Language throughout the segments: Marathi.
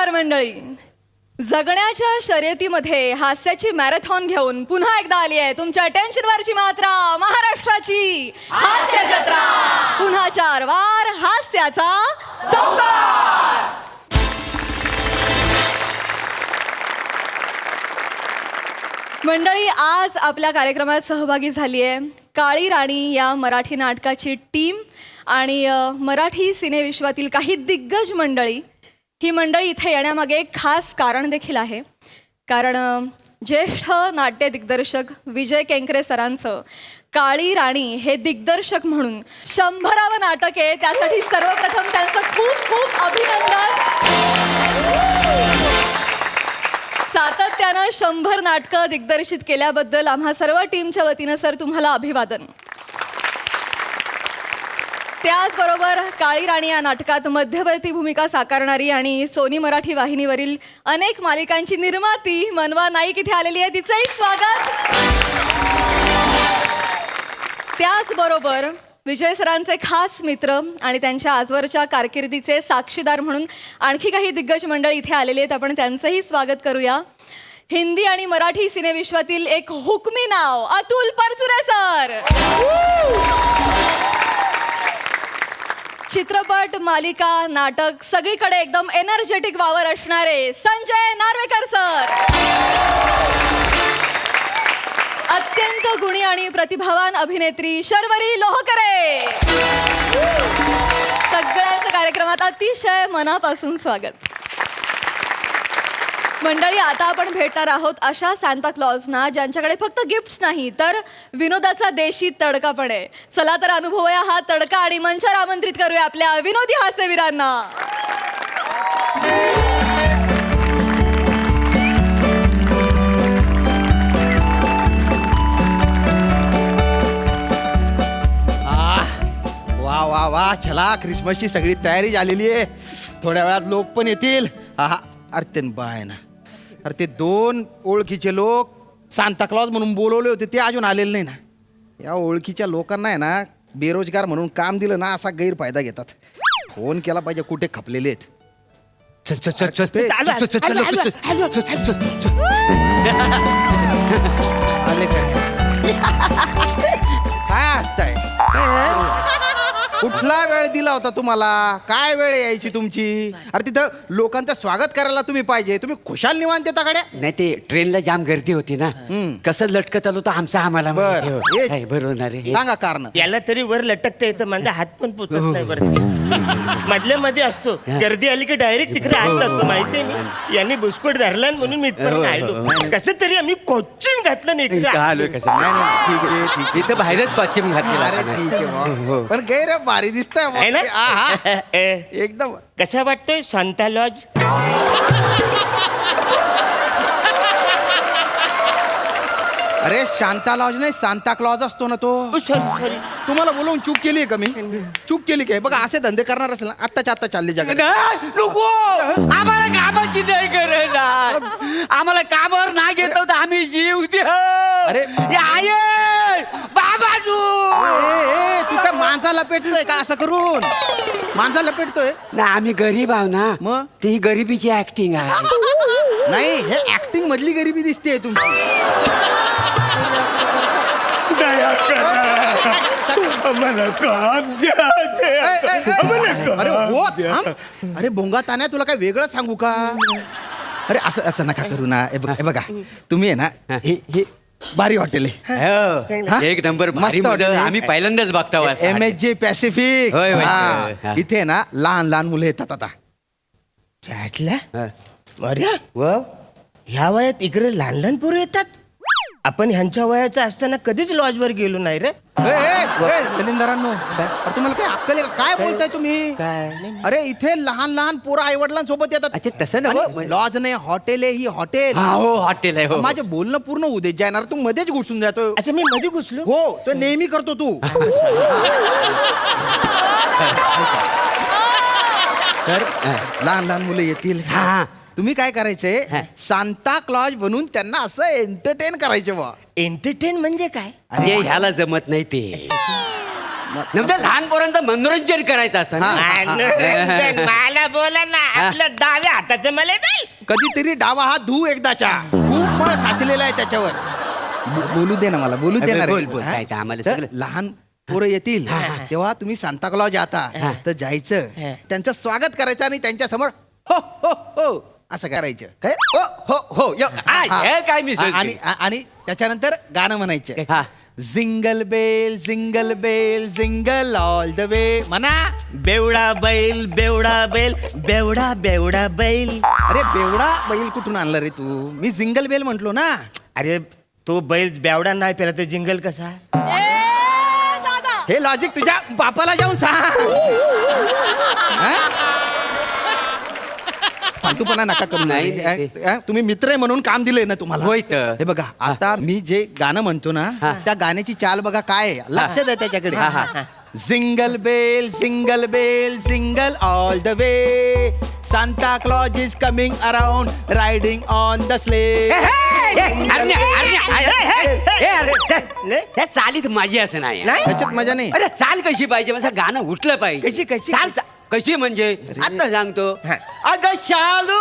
नमस्कार मंडळी. जगण्याच्या शर्यतीमध्ये हास्याची मॅरेथॉन घेऊन पुन्हा एकदा आली आहे तुमच्या टेन्शनवरची मात्रा, महाराष्ट्राची हास्य जत्रा. पुन्हा 4 वार हास्याचा चौकार. मंडळी, आज आपल्या कार्यक्रमात सहभागी झाली आहे काळी राणी या मराठी नाटकाची टीम आणि मराठी सिनेविश्वातील काही दिग्गज मंडळी. ही मंडळी इथे येण्यामागे एक खास कारण देखील आहे. कारण ज्येष्ठ नाट्य दिग्दर्शक विजय केंकरे सरांचं काळी राणी हे दिग्दर्शक म्हणून 100वे नाटक आहे. त्यासाठी सर्वप्रथम त्यांचं खूप खूप अभिनंदन. सातत्यानं 100 नाटकं दिग्दर्शित केल्याबद्दल आम्हा सर्व टीमच्या वतीनं सर तुम्हाला अभिवादन. त्याचबरोबर काळी राणी या नाटकात मध्यवर्ती भूमिका साकारणारी आणि सोनी मराठी वाहिनीवरील अनेक मालिकांची निर्माती मनवा नाईक इथे आलेली आहे. तिचंही स्वागत. त्याचबरोबर विजय सरांचे खास मित्र आणि त्यांच्या आजवरच्या कारकिर्दीचे साक्षीदार म्हणून आणखी काही दिग्गज मंडळी इथे आलेले आहेत. आपण त्यांचंही स्वागत करूया. हिंदी आणि मराठी सिनेविश्वातील एक हुकमी नाव अतुल परचुरे सर. चित्रपट, मालिका, नाटक सगळीकडे एकदम एनर्जेटिक वावर असणारे संजय नार्वेकर सर. अत्यंत गुणी आणि प्रतिभावान अभिनेत्री शर्वरी लोहकरे. सगळ्यांचं कार्यक्रमात अतिशय मनापासून स्वागत. मंडळी, आता आपण भेटणार आहोत अशा सांता क्लॉजना ज्यांच्याकडे फक्त गिफ्ट्स नाही तर विनोदाचा देशी तडका पण आहे. चला तर अनुभवूया हा तडका आणि मंचावर आमंत्रित करूया आपल्या विनोदी हास्यवीरांना. वा वा वा, चला ख्रिसमसची सगळी तयारी झालेली आहे. थोड्या वेळात लोक पण येतील. हा अरे ते बाय ना, अरे ते 2 ओळखीचे लोक सांता क्लॉज म्हणून बोलवले होते ते अजून आलेले नाही ना. या ओळखीच्या लोकांना आहे ना बेरोजगार म्हणून काम दिलं ना असा गैरफायदा घेतात. फोन केला पाहिजे कुठे खपलेले आहेत. चल चल चल चल आले काय असतंय? कुठला वेळ दिला होता तुम्हाला? काय वेळ यायची तुमची? अरे तिथं लोकांचं स्वागत करायला तुम्ही पाहिजे. तुम्ही खुशाल निवांत येता गाड्या. नाही, ते ट्रेनला जाम गर्दी होती ना. कसं लटकत आलो तर आमचा आम्हाला बरं, हेच. बरोबर ना रे. सांगा कारण. याला तरी वर लटकता येतं, माझा हात पण पोचत नाही वरती. मधल्या मध्ये असतो. गर्दी आली की डायरेक्ट तिकडे हात लागतो. माहितीये मी यांनी बुसकोट धरला म्हणून मी इथपर्यंत आलो. कसं तरी आम्ही कोचिंग घातलं नाही इकडे. आलोय कसं. नाही, नाही, ठीक आहे, ठीक आहे. इथं बाहेरच पश्चिम अरे घातलेला. ठीक आहे भाऊ. पण गैर भारी दिसतंय आहे ना? एकदम. कसा वाटतोय सांता लॉज? अरे शांता लॉज नाही, सांता क्लॉज असतो ना तो. सॉरी तुम्हाला बोलवून चूक केली आहे का मी? चूक केली काय? बघा असे धंदे करणार असेल ना आत्ताच्या आत्ता चालले जगात. नको, आम्हाला कामाची नाही गरज आहे. आम्हाला कामावर नाही घेत होतं आम्ही जीव दे. अरे. बाबा तू काय मांजा लपेटतोय का असं करून? मांजा लपेटतोय? ना, आम्ही गरीब आहो ना. मग? ती गरिबीची ऍक्टिंग आहे. नाही, हे ऍक्टिंग मधली गरिबी दिसते तुमची. आम्हाला काम द्या. अरे हो थांब. अरे भोंगा तान्या, तुला काय वेगळं सांगू का? अरे असं असं नका करू ना. हे बघा तुम्ही आहे ना, हे भारी हॉटेल आहे. हा? एक नंबर मस्त भारी हॉटेल मॉडेल. आहे. आम्ही पहिल्यांदाच बघतो. MSG Pacific. होय, होय. हा. हा. इथे ना लहान लहान मुलं येतात आता. अरे ह्या वयात इकडे लहान लहान पोरं येतात. आपण ह्यांच्या वयाचं असताना कधीच लॉजवर गेलो नाही रे. दलिंदरांनो, अरे तुम्हाला काय अक्कल आहे का? काय बोलताय तुम्ही? काय? अरे इथे लहान लहान पोरं आई वडिलांसोबत येतात. अच्छा, तसं ना. लॉज नाही, हॉटेल आहे ही. हॉटेल. हा, हो, हॉटेल आहे. हो. माझं बोलणं पूर्ण उद्या जाणार, तू मध्येच घुसून जातो. अच्छा, मी मध्ये घुसलो. हो, तो नेहमी करतो तू. तर लहान लहान मुलं येतील. हा. तुम्ही काय करायचंय? सांता क्लॉज बनून त्यांना असं एंटरटेन करायचे बा. एंटरटेन म्हणजे काय? अरे ह्याला जमत नाही ते. नंतर लहान पोरांचं मनोरंजन करायचं असतं ना. मनोरंजन, मला बोला ना आपल्या डाव्या हाताचं मला बेल. कधीतरी डावा हात धुऊ एकदाच्या, खूप मळ साचलेला आहे त्याच्यावर. बोलू दे ना मला, बोलू दे ना रे. बोल, बोल, हा? काय ते आम्हाला तर सगळं. लहान पोरं येतील तेव्हा तुम्ही सांताक्लॉज आता तर जायचं, त्यांचं स्वागत करायचं आणि त्यांच्या समोर हो हो हो असं करायचं. काय? हो हो यो, हे काय मी आणि आणि त्याच्यानंतर गाणं म्हणायचं. हा. Jingle bell jingle bell jingle all the way म्हणा. बेवडा बैल बेवडा बैल बेवडा बेवडा बैल. अरे बेवडा बैल कुठून आणलं रे तू? मी जिंगल बेल म्हंटलो ना. अरे तो बैल बेवडा नाही पेला तर जिंगल कसा? दादा हे लॉजिक तुझ्या बापाला जाऊन सांग. हा? फालतूपणा नका करू. नाही, तुम्ही मित्र आहे म्हणून काम दिलंय ना तुम्हाला. होय तर. हे बघा आता मी जे गाणं म्हणतो ना त्या गाण्याची चाल बघा काय आहे. लक्ष द्या त्याच्याकडे. Jingle bell jingle all the way Santa Claus is coming around riding on the sleigh. त्या चालीत माझी असं नाही. त्याच्यात मजा नाही. अरे चाल कशी पाहिजे माझं गाणं उठलं पाहिजे. कशी, कशी? चाल कशी म्हणजे आता सांगतो. हा. अगं शालू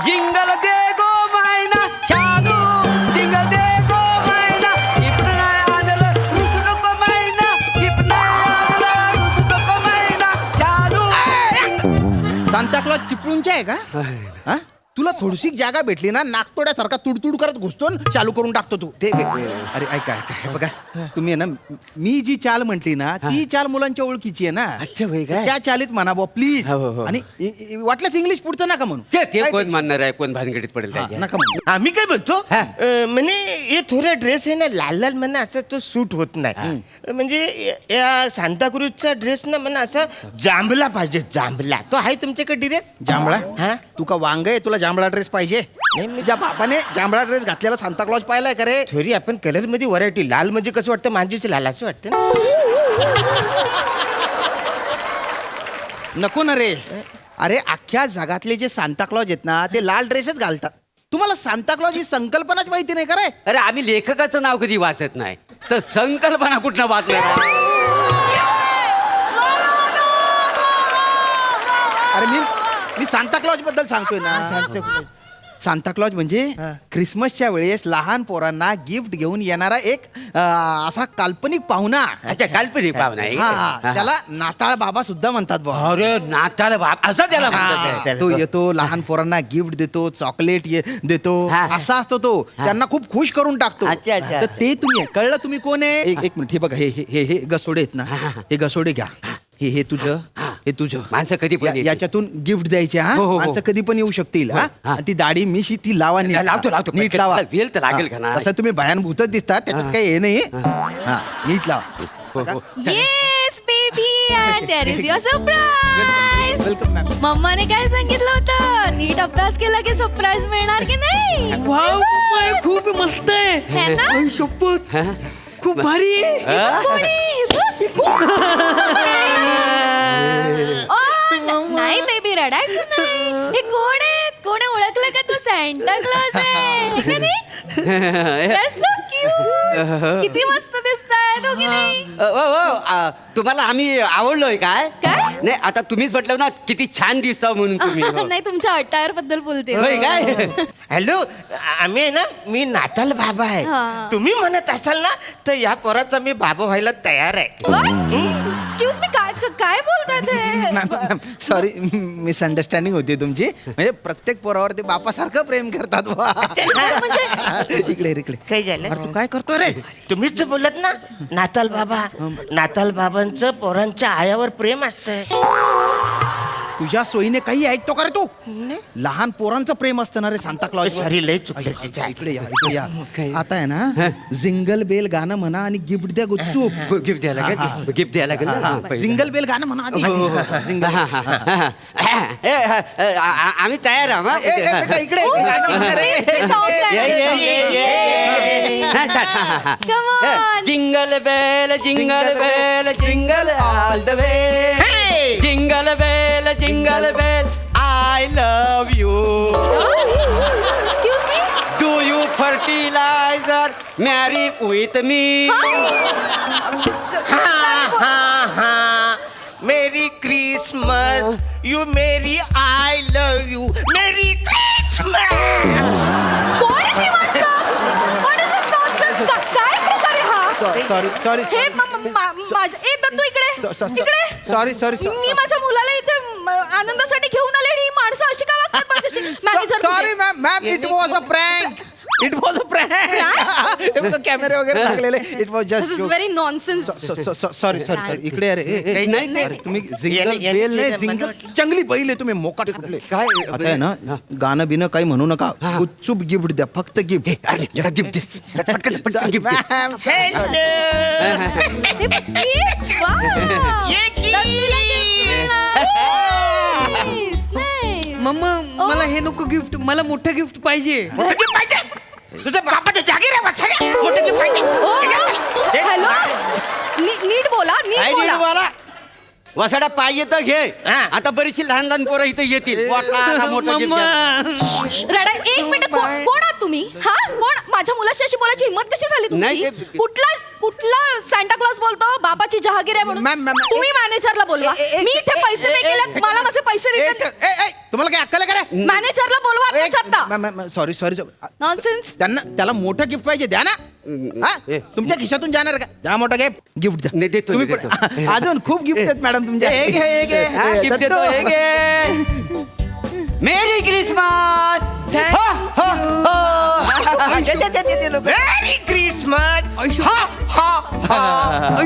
जिंगल दे गो मायना शालू जिंगल दे गो मायना इपना आदल रुसू नको मायना इपना आदल रुसू नको मायना शालू. सांताक्लॉज चिपळूणचे आहे का? हा? तुला थोडीशी जागा भेटली ना नाकतोड्यासारखा तुडतुड करत घुसतो न चालू करून टाकतो तू. ते अरे ऐका ऐका हे बघा तुम्ही आहे ना मी जी चाल म्हटली ना ती चाल मुलांच्या ओळखीची आहे ना. अच्छा, होय काय? त्या चालीत म्हणा बुवा प्लीज. हो, हो, हो. आणि वाटलंच इंग्लिश पुढचं नका म्हणू. ते काय कोण म्हणणार आहे, कोण भानगडीत पडेल हा, त्याच्या. नका म्हणू. आम्ही काय बोलतो हा. म्हणे हे थोडा ड्रेस आहे ना लाल लाल म्हणा असं तो सूट होत नाही. म्हणजे या सांताक्रूजचा ड्रेस ना म्हणा असा जांभला पाहिजे जांभला. तो आहे तुमच्याकडे ड्रेस? जांभळा हा? तू का वांग आहे तुला जांभळा ड्रेस पाहिजे? तुझ्या बापाने जांभळा ड्रेस घातलेला सांताक्लॉज पाहिलाय का रे? थोडी आपण कलर मध्ये व्हरायटी. लाल म्हणजे कसं वाटतं मांजीचं लाल असं वाटतं ना. नको ना रे. अरे अख्ख्या जगातले जे सांताक्लॉज आहेत ना ते लाल ड्रेसच घालतात. तुम्हाला सांताक्लॉज ही संकल्पनाच माहिती नाही का रे? अरे आम्ही लेखकाचं नाव कधी वाचत नाही तर संकल्पना कुठनं वाचणार. अरे मी सांताक्लॉज बद्दल सांगतोय ना. सांताक्लॉज म्हणजे क्रिसमसच्या वेळेस लहान पोरांना गिफ्ट घेऊन येणारा एक असा काल्पनिक पाहुणा. अच्छा काल्पनिक पाहुणा आहे. हा, त्याला नाताळ बाबा सुद्धा म्हणतात बुवा. अरे नाताळ बाप असं त्याला म्हणतात हा, आहे. तो येतो लहान पोरांना गिफ्ट देतो चॉकलेट देतो हा. असा असतो तो. त्यांना खूप खुश करून टाकतो. अच्छा, अच्छा. तर ते तुम्ही कळलं तुम्ही कोण आहे? एक मिनिट हे बघा हे हे हे गसोडे आहेत ना हे गसोडे घ्या. हे तुझं हे तुझं. माणसं कधी पण येतील. याच्यातून गिफ्ट द्यायचे. हा हो, हो, हो. माणसं कधी पण येऊ शकतील. हा हा. आणि ती दाढी मिशी ती लावा नीट. लावतो, लावतो. नीट लावा. वेल तर लागेल का ना? तसं तुम्ही भयानभूतच दिसतात त्याच्यात काही हे नाही. हा नीट लावा. हो, हो. Yes baby and there is your surprise. Welcome ma'am. मम्माने काय सांगितलं होतं? नीट अभ्यास केला की सरप्राईज मिळणार की नाही? खूप मस्त है ना? आहे शपथ खूप भारी आहे. नाही बेबी रडायचं नाही. हे कोण आहे? कोण ओळखलं का? तू सॅन्टा क्लॉज आहे का नाही? That's so cute. किती मस्त दिसताय दोघी नाही? तुम्हाला आम्ही आवडलोय काय? काय? नाही आता तुम्हीच म्हटलं ना किती छान दिसता म्हणून तुम्ही. हो. नाही तुमच्या अटायर बद्दल बोलते. होय काय? हॅलो आम्ही आहे ना मी नाताल बाबा आहे. हा. तुम्ही म्हणत असाल ना तर या पोराचा मी बाबा व्हायला तयार आहे. एक्सक्यूज मी काय बोलताय ते? सॉरी मिसअंडरस्टँडिंग होती तुमची. म्हणजे प्रत्येक पोरावर ते बापासारखं प्रेम करतात बुवा. इकडे इकडे काय झालं? अरे तू काय करतोय रे? तुम्हीच तर बोलत ना नाताल बाबा. नाताल बाबांचं पोरांच्या आयावर प्रेम असतंय. तुझ्या सोयीने काही ऐकतो का रे तू? लहान पोरांचं प्रेम असतं ना रे सांताक्लॉज. सॉरी लय चुकलं. इकडे या. आता आहे ना जिंगल बेल गाणं म्हणा आणि गिफ्ट द्या गुपचूप. गिफ्ट द्यायला लागेल. गिफ्ट द्यायला लागेल ना पहिलं. जिंगल बेल गाणं म्हणा आधी. जिंगल. आम्ही तयार आहोत. ए, ए, बेटा, इकडे गाणं म्हणा रे. Come on. Jingle bell jingle bell jingle all the way. Jingle bell I love you. Excuse me? Do you for fertiliser marry with me. Merry Christmas you merry I love you merry Christmas. कोण आहे ती माणसं? What is this nonsense? काय प्रकार आहे हा? सॉरी हे माझ्या ए दत्तू इकडे सॉरी मी माझ्या मुलाला इथे आनंदासाठी घेऊन आले आणि ही माणसं अशी का वागतात माझ्याशी? Manager sorry ma'am it was a prank. It was a prank. कॅमेरे वगैरे लागलेले. It was this is just very nonsense. Sorry इकडे अरे नाही. अरे तुम्ही जिंगल बेल नाही जिंगल चांगली बैल आहे तुम्ही मोकाट कुठले काय? आता आहे ना गाणं बिनं काही म्हणू नका गुपचूप गिफ्ट द्या फक्त गिफ्ट. मॅम मम्मा मला हे नको गिफ्ट, मला मोठं गिफ्ट पाहिजे. तुझ्या बापाच्या जागीर आहे बसायला. मोठं gift पाहिजे. हॅलो नीट बोला नीट बोला. वसाडा पाहिजे तर घे. हा. आता बरीचशी लहान लहान पोरं इथे येतील. मोठा मोठा gift द्या. रडा एक मिनिट कोण आहात तुम्ही? हा कोण? माझ्या मुलाशी अशी बोलायची हिंमत कशी झाली नाही, तुमची? ते- कुठला सांता क्लॉज बोलतो बाबाची जहागीर आहे म्हणून? मॅम, तुम्ही मॅनेजरला बोलवा. मी इथे पैसे पे केलेत, मला माझे पैसे रिटर्न. तुम्हाला काय अक्कल आहे का मॅनेजरला बोलवा आत्ताच्या आत्ता. Sorry nonsense. त्याला मोठं गिफ्ट पाहिजे द्या ना. हा? तुमच्या खिशातून जाणार का? द्या मोठं गिफ्ट द्या. नाही, देतो, तुम्ही देतो. पण- अजून खूप गिफ्ट आहेत मॅडम तुमच्या. हे घे, हे घे. हा, gift देतो, हे घे. मेरी क्रिसमस. मेरी क्रिसमस.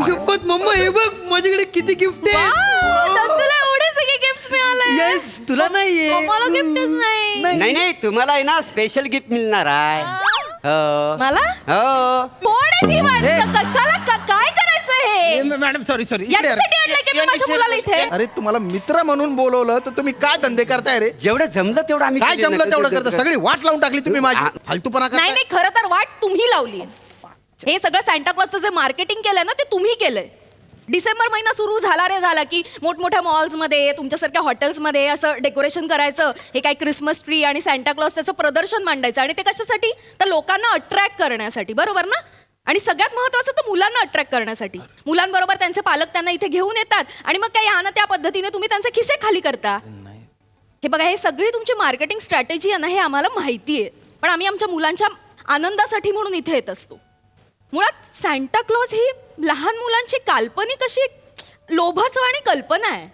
शपथ मम्मा हे बघ माझ्याकडे किती गिफ्ट आहे. तुला एवढे सगळे गिफ्ट मिळाले. येस तुला नाहीये. मला गिफ्टच नाही. नाही तुम्हाला आहे ना स्पेशल गिफ्ट मिळणार आहे. हो. मला हो. कोण आहे ती माणसं? कशाला काय करायचं हे? मॅडम सॉरी याच्यासाठी आणलंय की मी माझ्या मुलाला इथे? अरे तुम्हाला मित्र म्हणून बोलवलं तर तुम्ही काय धंदे करताय रे? जेवढं जमलं तेवढं आम्ही काय केलं ना. जमलं तेवढं करता सगळी वाट लावून टाकली तुम्ही माझी. फालतूपणा नाही करताय. नाही खरं तर वाट तुम्ही लावली. हे सगळं सॅन्टा क्लॉजचं जे मार्केटिंग केलंय ना ते तुम्ही केलंय. डिसेंबर महिना सुरू झाला रे झाला की मोठमोठ्या मॉल्समध्ये तुमच्यासारख्या हॉटेल्समध्ये असं डेकोरेशन करायचं. हे काय क्रिसमस ट्री आणि सॅन्टा क्लॉज त्याचं प्रदर्शन मांडायचं. आणि ते कशासाठी? तर लोकांना अट्रॅक्ट करण्यासाठी. बरोबर ना? आणि सगळ्यात महत्त्वाचं तर मुलांना अट्रॅक्ट करण्यासाठी. मुलांबरोबर त्यांचे पालक त्यांना इथे घेऊन येतात आणि मग काय यानं त्या पद्धतीने तुम्ही त्यांचे खिसे खाली करता. हे बघा हे सगळी तुमची मार्केटिंग स्ट्रॅटेजी आहे ना हे आम्हाला माहिती आहे. पण आम्ही आमच्या मुलांच्या आनंदासाठी म्हणून इथे येत असतो. मुळात सॅन्टा क्लॉज ही लहान मुलांची काल्पनिक अशी लोभाचवाणी कल्पना आहे.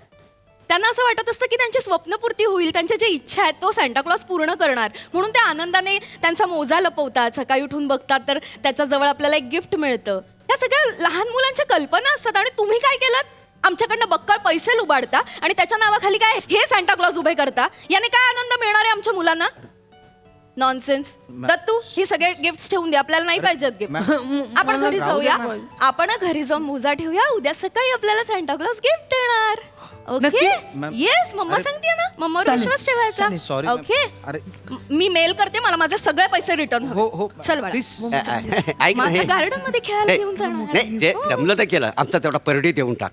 त्यांना असं वाटत असतं की त्यांची स्वप्नपूर्ती होईल, त्यांच्या ज्या इच्छा आहेत तो सॅन्टा क्लॉज पूर्ण करणार. म्हणून त्या आनंदाने त्यांचा मोजा लपवतात. सकाळी उठून बघतात तर त्याच्याजवळ आपल्याला एक गिफ्ट मिळतं. या सगळ्या लहान मुलांच्या कल्पना असतात. आणि तुम्ही काय केलं? आमच्याकडनं बक्कळ पैसे लुबाडता आणि त्याच्या नावाखाली काय हे सॅन्टा क्लॉज उभे करता. याने काय आनंद मिळणार आहे आमच्या मुलांना? नॉनसेन्स. दत्तू ही सगळे गिफ्ट ठेवून दे. आपल्याला नाही पाहिजेत गिफ्ट. आपण घरी जाऊया. आपण घरी जाऊन मोजा ठेवूया. उद्या सकाळी आपल्याला सॅन्टा क्लॉज गिफ्ट देणार. Okay ma'am. येस मम्मा सांगते ना. मम्मावर विश्वास ठेवायचा. Sorry ma'am. ओके अरे मी मेल करते. मला माझे सगळे पैसे रिटर्न हो चल बाळा. प्लीज. ऐक ना हे. गार्डन मध्ये खेळायला घेऊन जाणार. नाही जे जमलं तर केलं. आमचा तेवढा पर डे देऊन टाक.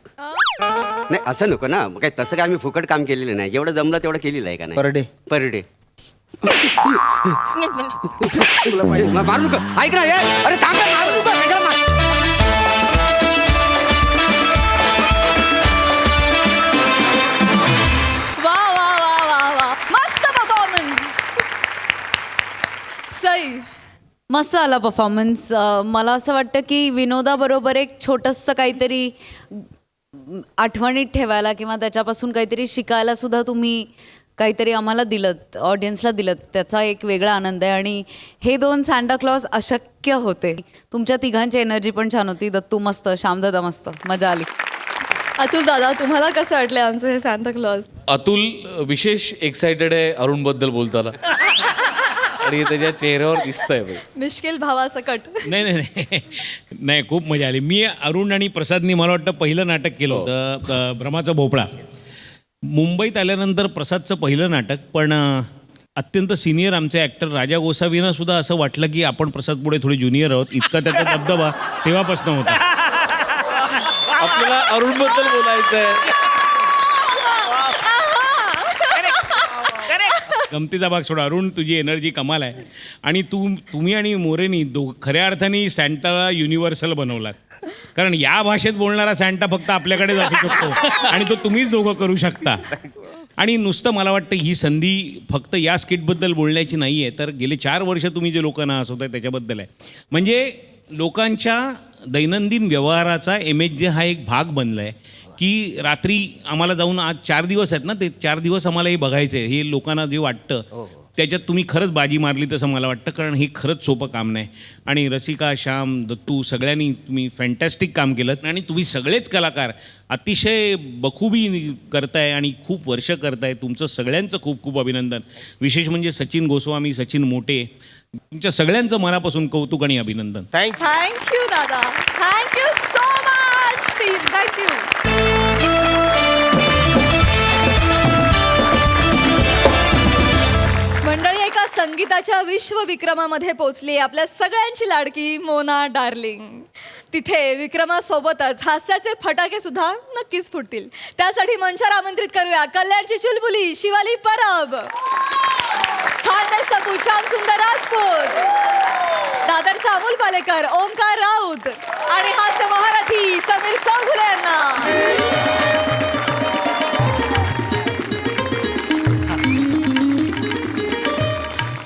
नाही असं नको ना. मग काय तसं काय आम्ही फुकट काम केलेलं नाही. जेवढं जमलं तेवढं केलेलं आहे का नाही? Per day. Per day. मारू नको. ऐक ना हे. अरे थांब ना, मारू नको. कशाला मार- वा वा वा वा वा मस्त परफॉर्मन्स. सई मस्त आला परफॉर्मन्स. मला असं वाटतं की विनोदाबरोबर एक छोटंसं काहीतरी आठवणीत ठेवायला किंवा त्याच्यापासून काहीतरी शिकायला सुद्धा तुम्ही काहीतरी आम्हाला दिलत, ऑडियन्सला दिलत. त्याचा एक वेगळा आनंद आहे. आणि हे दोन सॅन्टा क्लॉज अशक्य होते. तुमच्या तिघांची एनर्जी पण छान होती. दत्तू मस्त, श्यामदादा मस्त, मजा आली. अतुल दादा तुम्हाला कसं वाटलं आमचं हे सॅन्टा क्लॉज? अतुल विशेष एक्साइटेड आहे अरुण बद्दल बोलताना आणि त्याच्या चेहऱ्यावर दिसतंय बघ. मिश्किल भावासकट. नाही खूप मजा आली. मी अरुण आणि प्रसादनी मला वाटतं पहिलं नाटक केलं होतं भ्रमाचा भोपळा. मुंबईत आल्यानंतर प्रसादचं पहिलं नाटक. पण अत्यंत सिनियर आमचे ॲक्टर राजा गोसावींना सुद्धा असं वाटलं की आपण प्रसाद पुढे थोडे ज्युनियर आहोत. इतका त्याचा दबदबा तेव्हापासून होता. आपल्याला अरुण बद्दल बोलायचंय. गमतीचा भाग सोडा. अरुण, तुझी एनर्जी कमाल आहे. आणि तुम्ही आणि मोरेनी खऱ्या अर्थाने सॅन्टाला युनिव्हर्सल बनवलात. कारण या भाषेत बोलणारा सॅन्टा फक्त आपल्याकडेच असू शकतो आणि तो तुम्हीच दोघं करू शकता. आणि नुसतं मला वाटतं ही संधी फक्त या स्किटबद्दल बोलण्याची नाही आहे, तर गेले 4 वर्ष तुम्ही जे लोकांना हसवताय त्याच्याबद्दल आहे. म्हणजे लोकांच्या दैनंदिन व्यवहाराचा MHJ हा एक भाग बनला आहे की रात्री आम्हाला जाऊन आज 4 दिवस आहेत ना, ते 4 दिवस आम्हाला हे बघायचं आहे. हे लोकांना जे वाटतं त्याच्यात तुम्ही खरंच बाजी मारली तसं मला वाटतं, कारण हे खरंच सोपं काम नाही. आणि रसिका, श्याम, दत्तू सगळ्यांनी तुम्ही फॅन्टॅस्टिक काम केलं आणि तुम्ही सगळेच कलाकार अतिशय बखूबी करताय आणि खूप वर्ष करताय. तुमचं सगळ्यांचं खूप खूप अभिनंदन. विशेष म्हणजे सचिन गोस्वामी, सचिन मोटे, तुमच्या सगळ्यांचं मनापासून कौतुक आणि अभिनंदन. थँक्यू. थँक्यू दादा, thank you so much team, thank you. मंडळी, एका संगीताच्या विश्वविक्रमामध्ये पोचली आपल्या सगळ्यांची लाडकी मोना डार्लिंग. तिथे विक्रमासोबतच हास्याचे फटाके सुद्धा नक्कीच फुटतील. त्यासाठी मंचावर आमंत्रित करूया कल्याणची चुलबुली शिवाली परब, खानदेशचा पुछाम सुंदर राजपूत, दादरचा अमोल पालेकर, ओंकार राऊत आणि हास्य महारथी समीर चौगुले यांना.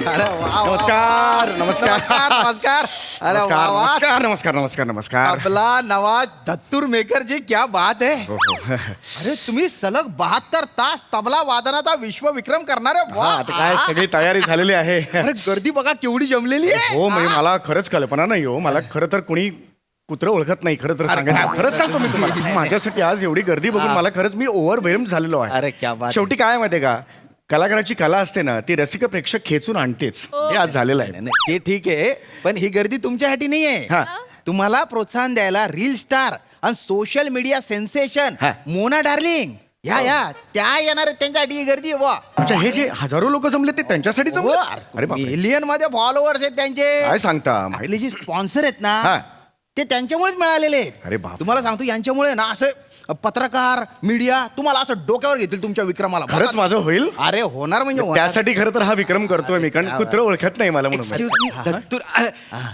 अरे वा, वा, वा. नमस्कार नमस्कार नमस्कार. अरे वा, वा. नमस्कार नमस्कार नमस्कार नमस्कार. आपला नवाज धत्तूर मेकर जी, क्या बात है. हो. अरे तुम्ही सलग 72 तास तबला वादनाचा विश्वविक्रम करणारे. वा. आता काय सगळी तयारी झालेली आहे. अरे गर्दी बघा केवढी जमलेली आहे. हो, म्हणजे मला खरंच कल्पना नाही हो. मला खरं तर कुणी कुत्रं ओळखत नाही. खरं तर सांगायचं खरंच सांगतो मी तुम्हाला. माझ्यासाठी आज एवढी गर्दी बघून मला खरंच मी ओव्हरवेल्म झालेलो आहे. अरे क्या बात. शेवटी काय माहितीये का, कलाकाराची कला असते ना, ती रसिक प्रेक्षक खेचून आणतेच. हे आज झालेलं आहे. नाही, ते ठीक आहे, पण ही गर्दी तुमच्यासाठी नाही हा. आहे. तुम्हाला प्रोत्साहन द्यायला रील स्टार आणि सोशल मीडिया सेन्सेशन हा. मोना डार्लिंग या त्या येणार त्यांच्यासाठी ही गर्दी आहे. वा. अच्छा, हे जे हजारो लोक जमले ते त्यांच्यासाठी जमले? अरे बापरे. मिलियन मध्ये फॉलोअर्स आहेत त्यांचे. काय सांगता. आपले जे स्पॉन्सर आहेत हा. ना, ते त्यांच्यामुळेच मिळालेले आहेत. अरे बाप. तुम्हाला सांगतो, यांच्यामुळे ना असं पत्रकार मीडिया तुम्हाला असं डोक्यावर घेतील तुमच्या विक्रमाला. खरंच माझं होईल. अरे होणार म्हणजे होणार. त्यासाठी खरं तर हा विक्रम करतोय मी, कारण कुत्रं ओळखत नाही मला म्हणून. एक्सक्यूज मी, दत्तूर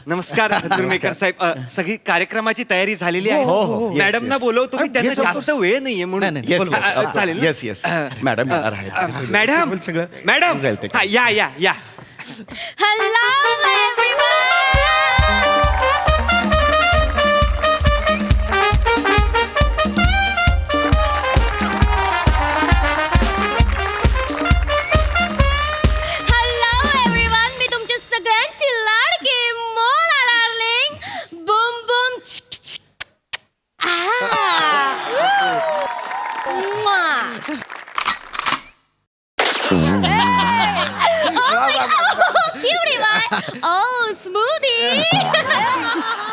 नमस्कार दत्तूर मेकर साहेब. सगळी कार्यक्रमाची तयारी झालेली आहे. हो. मॅडमना बोलवतो मी, त्यांना जास्त वेळ नाहीये म्हणून. नाही, येस चालेल ना? येस येस मॅडम येणार आहेत. मॅडम सगळं मॅडम जाईल ते. हा, या हॅलो एव्हरीवन, मी तुमच्या सगळ्यांची लाडकी Mona darling. Boom boom.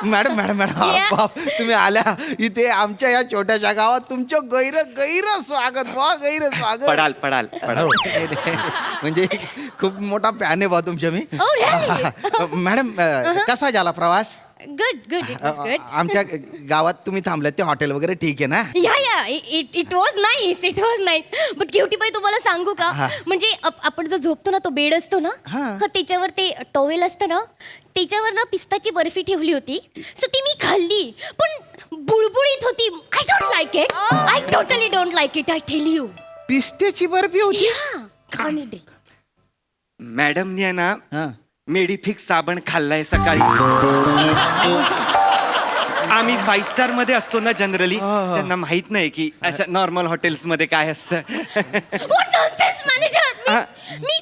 Madam madam madam Yeah. बाप, तुम्ही आल्या इथे आमच्या या छोट्याशा गावात. तुमचं गैर स्वागत. वा, गैर स्वागत. पडाल म्हणजे खूप मोठा फॅन आहे बा तुमच्या मी. Oh, really? मॅडम कसा झाला प्रवास? Good good, it was good. आमच्या गावात तुम्ही थांबल्यात ते हॉटेल वगैरे ठीक आहे ना? या it was nice. But cutie बाई, तुम्हाला सांगू का, म्हणजे आपण जो झोपतो ना, तो बेड असतो ना, त्याच्यावर ते टॉवेल असतं ना, त्याच्यावर ना पिस्ताची बर्फी ठेवली होती. सो ती मी खाल्ली, पण बुळबुळीत होती. I don't like it. I totally don't like it, I tell you. पिस्त्याची बर्फी होती? मॅडमने आहे ना हा. मेडिफिक्स साबण खाल्लाय सकाळी. आम्ही 5 स्टार मध्ये असतो ना जनरली, त्यांना माहित नाही की असं नॉर्मल हॉटेल्स मध्ये काय असतं. What nonsense manager. मी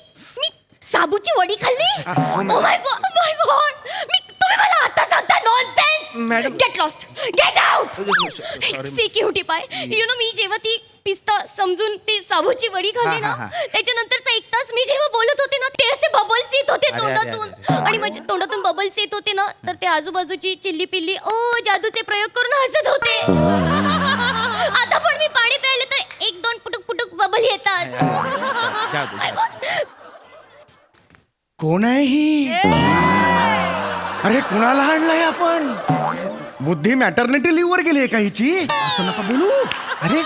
साबूची वडी खाल्ली. Oh my God. तुम्ही मला आता सांगता nonsense. Madam. Get lost, get out. Security पाय, यु नो, मी जेव्हा ती पिस्ता समजून ती साबूची वडी खाल्ली ना, त्याच्यानंतरचा 1 तास मी जेव्हा बोलत होते ना, ते असे बबल्स येत होते तोंडातून. आणि माझ्या तोंडातून बबल्स येत होते ना, तर ते आजूबाजूची चिल्ली पिल्ली जादूचे प्रयोग करून हसत होते. आता पण मी पाणी प्यायले तर 1-2 पुटुक पुटुक बबल येतात. कोण आहे ही? अरे कुणाला आणलंय आपण? बुद्धी मॅटर्निटी लिव्ह वर गेली आहे का हिची? असं नका बोलू. अरे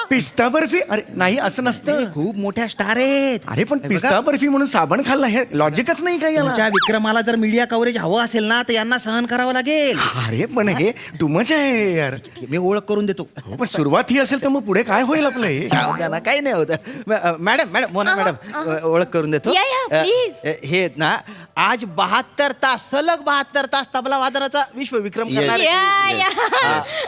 पिस्ता बर्फी अरे नाही असं नसतं खूप मोठ्या स्टार आहेत. अरे पण हे बघा, पिस्ता बर्फी म्हणून साबण खाल्ला हे लॉजिकच नाही काय याला तुमच्या विक्रमाला जर मीडिया कव्हरेज हवं असेल ना तर यांना सहन करावं लागेल. अरे पण हे टू मच आहे यार मी ओळख करून देतो. हो, पण सुरुवात ही असेल तर मग पुढे काय होईल आपलं हे जाऊ द्या ना, काही नाही होत. मॅडम मोना मॅडम ओळख करून देतो. या, या, please. हे आहेत ना आज 72 तास सलग 72 तास तबला वादनाचा विश्व विक्रम करणार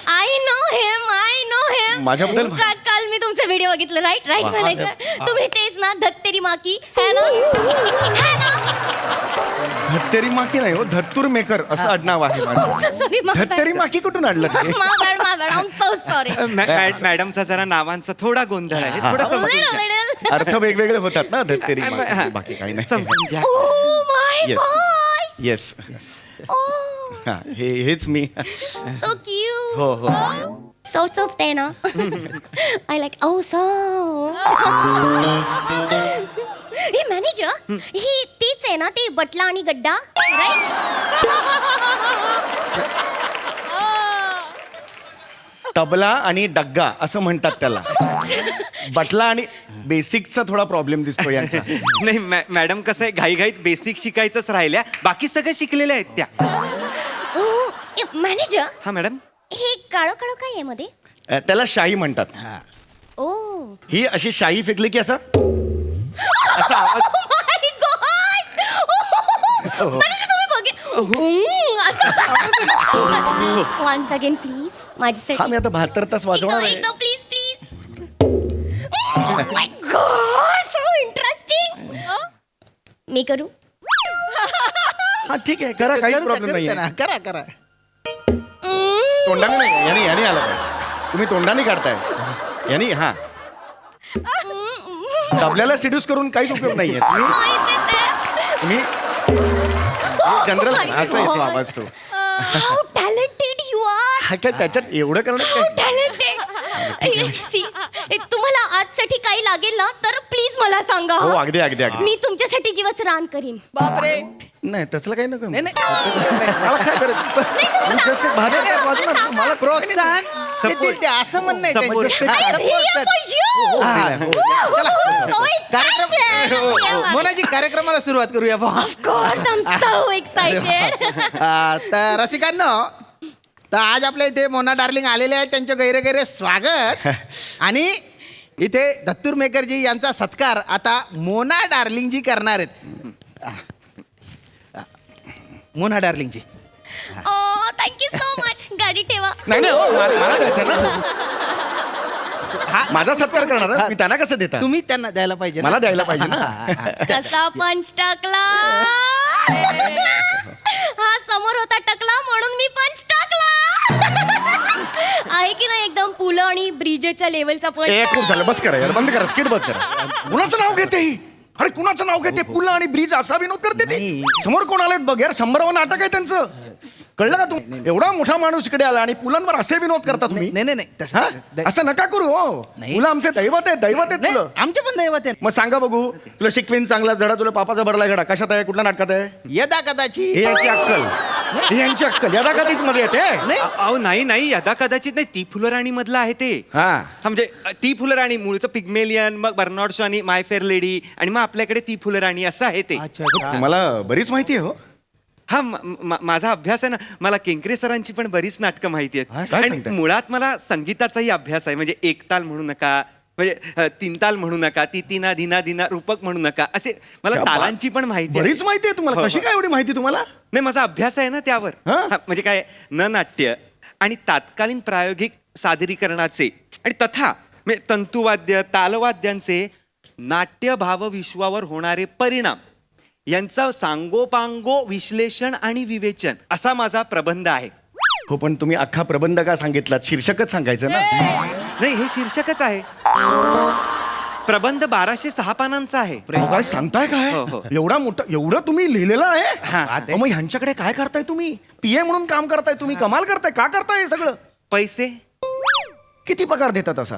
आय नो हिम माझ्याबद्दल- काल मी तुमचा व्हिडिओ बघितलं. राईट मॅनेजर तुम्ही तेच ना धत्तेरी माकी है ना धत्तेरी माकी नाही हो धत्तूर मेकर असं आडनाव आहे माझं. सॉरी धत्तेरी माकी कुठून आणलं ते? I so sorry. मॅडमचा जरा नावांचा थोडा गोंधळ आहे थोडंसं अर्थ वेगवेगळे होतात ना धत्तेरी माकी बाकी काही नाही समजून घ्या. Oh my Yes. gosh. Yes Oh, हा हेच मी so cute. हो हो So soft आहे ना. I like so. हे मॅनेजर ही तीच आहे ना ते बटला आणि गड्डा तबला आणि डग्गा असं म्हणतात त्याला बटला आणि बेसिकचा थोडा प्रॉब्लेम दिसतो यांचा नाही मॅडम कसं आहे घाईघाईत बेसिक शिकायचंच राहिल्या बाकी सगळं शिकलेल्या आहेत त्या. मॅनेजर हा मॅडम हे काळो काळो काय आहे मध्ये त्याला शाई म्हणतात ओ ही अशी शाई फेकली की असा असा आवाज वन्स अगेन प्लीज हा माझ्यासाठी मी आता 72 तास वाजवणार आहे एकदा please please. My God so interesting. मी करू हा ठीक आहे करा काहीच प्रॉब्लेम नाही आहे. करा तोंडाने नाही याने याने आलं पाहिजे तुम्ही तोंडाने काढताय याने हा तबल्याला सिड्यूस करून काहीच उपयोग नाहीये तुम्ही जनरल असं येतो आवाज तो हाऊ टॅलेंटेड यू आर. हा काय त्याच्यात एवढं करणं हाऊ काय टॅलेंटेड. तुम्हाला आजसाठी काही लागेल ना तर प्लीज मला सांगा. हो हा? अगदी अगदी अगदी मी तुमच्यासाठी जीवाचं रान करीन. बापरे. नाही तसलं काही नको नाही, नाही. मला काय करायचं Just एक भारी आहे, वाजवा ना. मला प्रोत्साहन देतील ते, असं म्हणणं आहे त्यांचं. Support. हा, support. हा, हो. चला. मोनाजी कार्यक्रमाला सुरुवात करूया बा. Of course, I'm so excited. तर रसिकांनो तर आज आपल्या इथे मोना डार्लिंग आलेले आहेत त्यांचे गैरे गैरे स्वागत आणि इथे दत्तूर मेकरजी यांचा सत्कार आता मोना डार्लिंगजी करणार आहेत. Mona डार्लिंगजी Oh, thank you so much. गाडी ठेवा. नाही नाही हो, मला द्यायचं ना माझा सत्कार करणार ना, मी त्यांना कसं देता तुम्ही त्यांना द्यायला पाहिजे ना. मला द्यायला पाहिजे ना कसा पंच टाकला हा समोर होता टकला म्हणून मी पंच टाकला. आहे की नाही एकदम पुलं आणि ब्रिजेच्या लेवलचा पंच. खूप झालं बस करा यार बंद करा स्किट बंद करा कुणाचं नाव घेते ही अरे कुणाचं नाव घेते पुला आणि ब्रिज असा विनोद करते ती समोर कोण आलेत बघ यार 100वं नाटक आहे त्यांचं कळलं का तू एवढा मोठा माणूस इकडे आला आणि पुलांवर असे विनोद करता तुम्ही नाही नाही नाही हा? तसं- असं नका करू हो नाही. मुलं आमचे दैवत आहे नाही, तुला आमचे पण दैवत आहे. मग सांगा बघू तुला शिकवेन चांगला धडा तुला पापाचा भरला घडा कशात आहे कुठल्या नाटकात आहे यदा कदाची हे यांची अक्कल ही यांची अक्कल यदा कधीच मध्ये येते अहो नाही यदा कदाचित नाही ती फुलराणी मधलं आहे ते हा हा म्हणजे ती फुलराणी मूळचं पिग्मेलियन मग बर्नार्ड शॉ आणि माय फेअर लेडी आणि मग आपल्याकडे ती फुलराणी असं आहे ते तुम्हाला बरीच माहिती आहे हो हा माझा अभ्यास आहे ना मला केंकरे सरांची पण बरीच नाटकं माहिती हा, आहेत काय आणि सांगताय? मुळात मला संगीताचाही अभ्यास आहे म्हणजे एक ताल म्हणू नका म्हणजे 3 ताल म्हणू नका ती तिना धिना धिना रूपक म्हणू नका असे मला क्या तालांची पण माहिती आहे. बरीच माहिती आहे तुम्हाला हो, कशी हो. काय एवढी माहिती तुम्हाला नाही माझा अभ्यास आहे ना त्यावर हा? हा, म्हणजे काय न नाट्य आणि तात्कालीन प्रायोगिक सादरीकरणाचे आणि तथा म्हणजे तंतुवाद्य तालवाद्यांचे नाट्यभाव विश्वावर होणारे परिणाम यांचा सांगोपांगो विश्लेषण आणि विवेचन असा माझा प्रबंध आहे. हो पण तुम्ही अख्खा प्रबंध का सांगितलात शीर्षकच सांगायचं ना नाही हे शीर्षकच आहे प्रबंध 1206 पानांचा आहे. अहो, काय सांगताय काय हो, हो. एवढा मोठा एवढं तुम्ही लिहिलेलं आहे हा. अहो, मग ह्यांच्याकडे काय करताय तुम्ही पीए म्हणून काम करताय तुम्ही कमाल करताय का करताय हे सगळं पैसे किती पगार देतात असा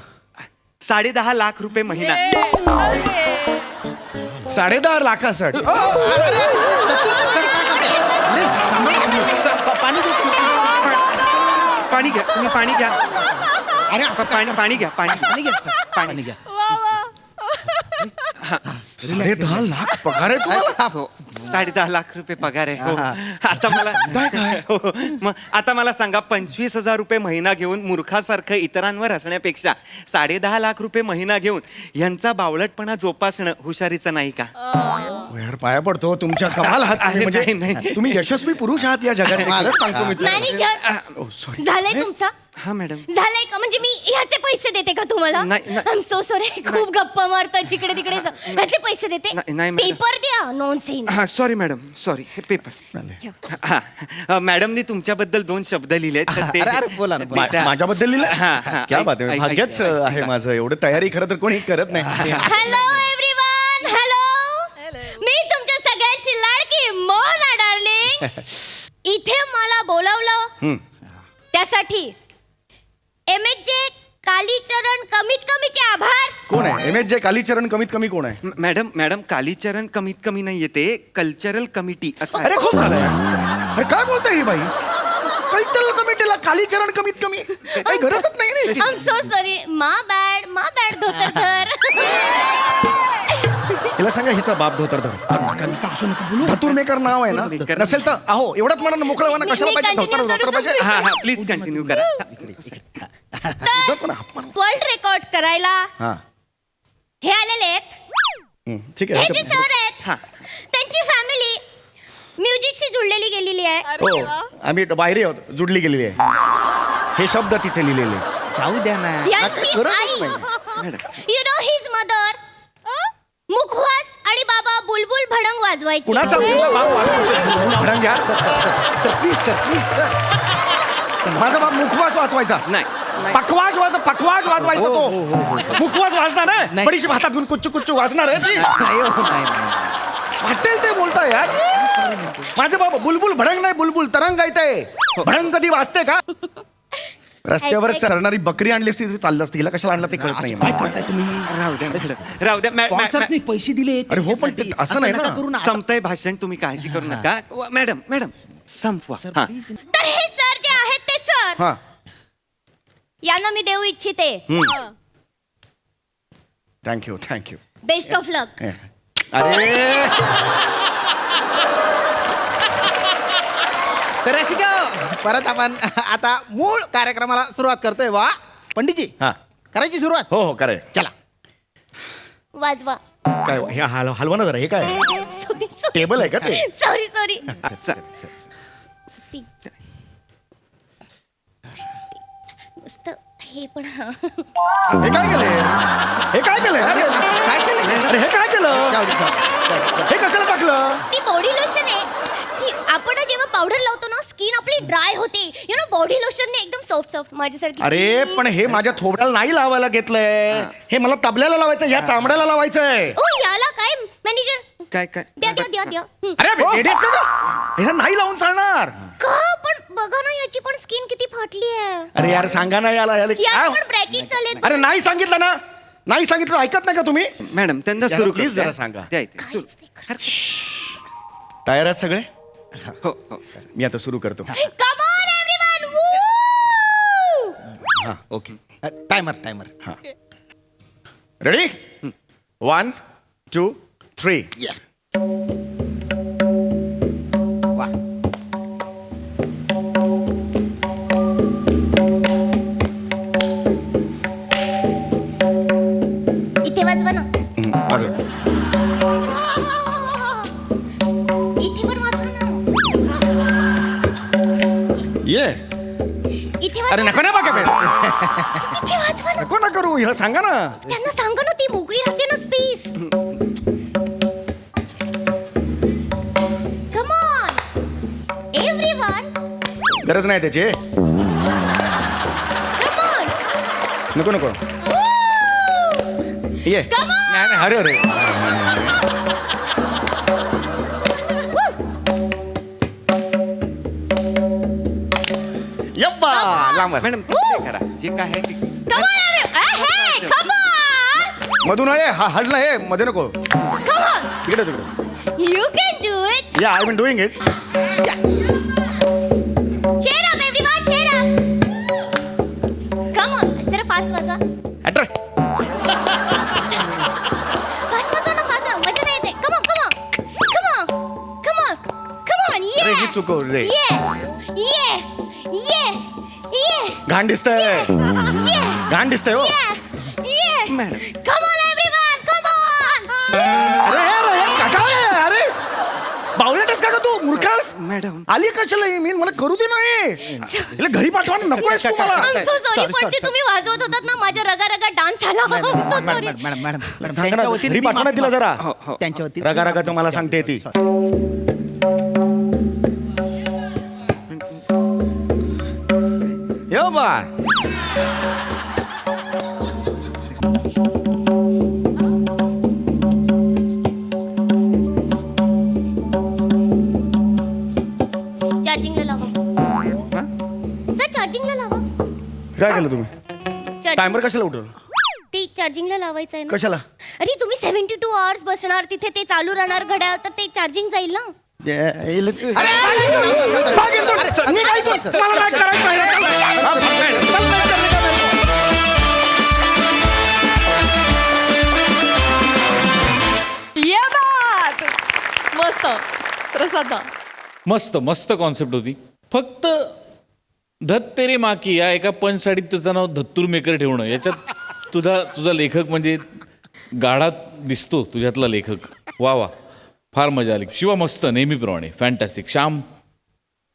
10.5 लाख रुपये महिना. 10.5 लाखासाठी पाणी पाणी घ्या तुम्ही पाणी घ्या अरे असं पाणी पाणी घ्या पाणी पाणी घ्या पाणी घ्या. $10.5 लाख पगार आहे तुम्हाला? हो 10.5 लाख रुपये पगार आहे हो. आता मला हो, मग आता मला सांगा 25,000 रुपये महिना घेऊन मूर्खासारखं इतरांवर हसण्यापेक्षा 10.5 लाख रुपये महिना घेऊन यांचा बावळटपणा जोपासणं हुशारीचं नाही का? हो यार, पाया पडतो तुमच्या कमाल आहात तुम्ही. नाही, म्हणजे नाही. तुम्ही यशस्वी पुरुष आहात या जगात. खरंच सांगतो मी तुम्हाला. Manager sorry. झालंय तुमचा हा मॅडम झालंय का म्हणजे मी ह्याचे पैसे देते का तुम्हाला नाही, नाही. आय एम सो सॉरी खूप गप्पा मारता जिकडे तिकडे ह्याचे पैसे देते नाही, नाही, मॅडम. पेपर द्या नॉनसेन्स हा सॉरी मॅडम सॉरी हे पेपर हा मॅडमनी तुमच्याबद्दल 2 शब्द लिहिलेत तर ते अरे, अरे, बोला ना, बोला. माझ्याबद्दल लिहिलं? हा, हा. क्या बात आहे. ऐक- भाग्यच ऐक- आहे माझं. एवढं तयारी खरं तर कोणी करत नाही. हॅलो एव्हरीवन हॅलो मी तुमच्या सगळ्यांची लाडकी मोना डार्लिंग इथे मला बोलवलं त्यासाठी MHJ कालीचरण कमीत कमीचे आभार कोण आहे MHJ कालीचरण? कमीत कमी कोण आहे? मॅडम कालीचरण कमीत कमी नाही येते कल्चरल कमिटी असं आहे. अरे खूप झालं यार. अरे काय बोलताय ही बाई? कल्चरल कमिटीला कालीचरण कमीत कमी काही गरजच नाही रे. आय एम सो सॉरी मा बॅड धोतरधर हिला सांगा हिचा बाप धोतरधर. नका नका असं नका बोलू. धतुरमेकर नाव आहे ना? धतुरमेकर. नसेल तर अहो एवढंच म्हणा मोकळं म्हणा. कशाला मी पाहिजे continue धोतर करू पाहिजे? हा प्लीज कंटिन्यू करा धोतर पण अपमान. वर्ल्ड रेकॉर्ड करायला हा हे आलेले आहेत ठीक हे आहे. जे सर आहेत हा. त्यांची फॅमिली म्युझिकशी जुळलेली गेलेली आहे हो आम्ही बाहेर आहोत. जुडली गेलेली आहे. हे शब्द तिचे लिहिलेले. जाऊ द्या ना. यांची गरजच आई नाही. यु नो हिज मदर मुखवास आणि बाबा बुलबुल भडंग वाजवायचे कुणाचा भडंग यार? Sir please sir please sir. माझा बाप मुखवास वाजवायचा. नाही पखवाज वाजवायचा तो. मुखवास वाजणार आहे. नाही. बडीशी हातात घेऊन कुच्चू कुच्चू वाजणार आहे ती. नाही हो, नाही, नाही. वाटेल ते बोलता यार. माझे बाबा बुलबुल भडंग नाही बुलबुल तरंग आहे. भडंग कधी वाजते का? रस्त्यावर चरणारी बकरी आणली असती तरी चाललं असतं. हिला कशाला आणलं ते कळत नाही. काय करताय तुम्ही? राहू द्या स्पॉन्सर्सनी पैसे दिले. अरे हो, पण ते असं नाही ना. नका करू ना. संपतंय भाषण तुम्ही काळजी करू नका मॅडम संपवा हा तर हे सर जे आहेत ते सर हा यांना मी देऊ इच्छिते थँक्यू. बेस्ट ऑफ लक अरे तर रसिका परत आपण आता मूळ कार्यक्रमाला सुरुवात करतोय. वा पंडितजी हा करायची सुरुवात. हो कराय. चला. वाजवा काय हे हलवा ना जरा. हे काय सॉरी टेबल आहे का ते? सॉरी मस्त हे पण हे काय केलंय? काय केलं? अरे हे काय केलं? जाऊ दे, जाऊ दे. हे कशाला टाकलं? ती बॉडी लोशन आहे See, आपण जेव्हा पावडर लावतो ना स्किन आपली ड्राय होते यु नो बॉडी लोशनने एकदम सॉफ्ट माझ्यासारखी अरे पण हे माझ्या थोबड्याला नाही लावायला घेतलंय. हे मला तबल्याला लावायचं. या चामड्याला लावायचंय. ओ याला काय मॅनेजर काय द्या अरे ladies का गं? हे नाही लावून चालणार. का पण बघा ना याची पण स्किन किती फाटली आहे अरे यार सांगा ना याला. या काय? पण ब्रॅकेट आले अरे नाही सांगितलं ना. नाही सांगितलं ऐकत नाही का तुम्ही? मॅडम त्यांना जरा सुरू please जरा सांगा. तयार आहेत सगळे? हो मी आता सुरू करतो. कम ऑन एवरीवन हा ओके. टायमर. हा रेडी 1 2 3 या. वा. इथे वाजवा ना इथे पण वाजवा ना ये. इथे अरे वाजवा नको ना बघा बेटा. इथे वाजवा ना नको ना करू. ह्याला सांगा ना. त्यांना सांगा ना ती मोकळी राहते ना स्पेस कम ऑन एव्हरीवन गरज नाही त्याची. कम ऑन नको ये. Come on! नाही अरे यप्पा लांब मॅडम ते करा जे काय आहे ते कम ऑन हे कम ऑन मधून आहे. हा हलना हे मध्ये नको. कम ऑन तिकडे तिकडे. यू कॅन डू इट या I been doing it. cheer up everyone cheer up come on जरा चुकव रे ये ये ये ये घाण दिसतंय घाण दिसतंय हो ये come on everyone come on अरे अरे बावलेटस का तू मूर्खास मॅडम आली कशाला ही? मी मला करू दे नाही हिला घरी पाठवा नको आहेस तू मला I'm so sorry पण ते तुम्ही वाजवत होतात ना माझ्या रगा रगा डान्स झाला I'm so sorry. मॅडम सांगा ना, घरी पाठवा ना तिला जरा त्यांच्या वतीने रगा रगाचं मला सांगते ती यो बा चार्जिंगला लावा सर चार्जिंगला लावा काय केलं तुम्ही टायमर कशाला उठवलं ते चार्जिंगला लावायचं आहे ना कशाला अरे तुम्ही 72 आवर्स बसणार तिथे ते चालू राहणार घड्याळ तर ते चार्जिंग जाईल ना मला नाही करायचं ये बात मस्त प्रसादा मस्त मस्त कॉन्सेप्ट होती फक्त धत तेरे माकी या एका पंचसाडीत तुझं नाव धत्तूर मेकर ठेवणं याच्यात तुझा लेखक म्हणजे गाढा दिसतो तुझ्यातला लेखक वा वा फार मजा आली शिवा मस्त नेहमीप्रमाणे फॅन्टॅस्टिक श्याम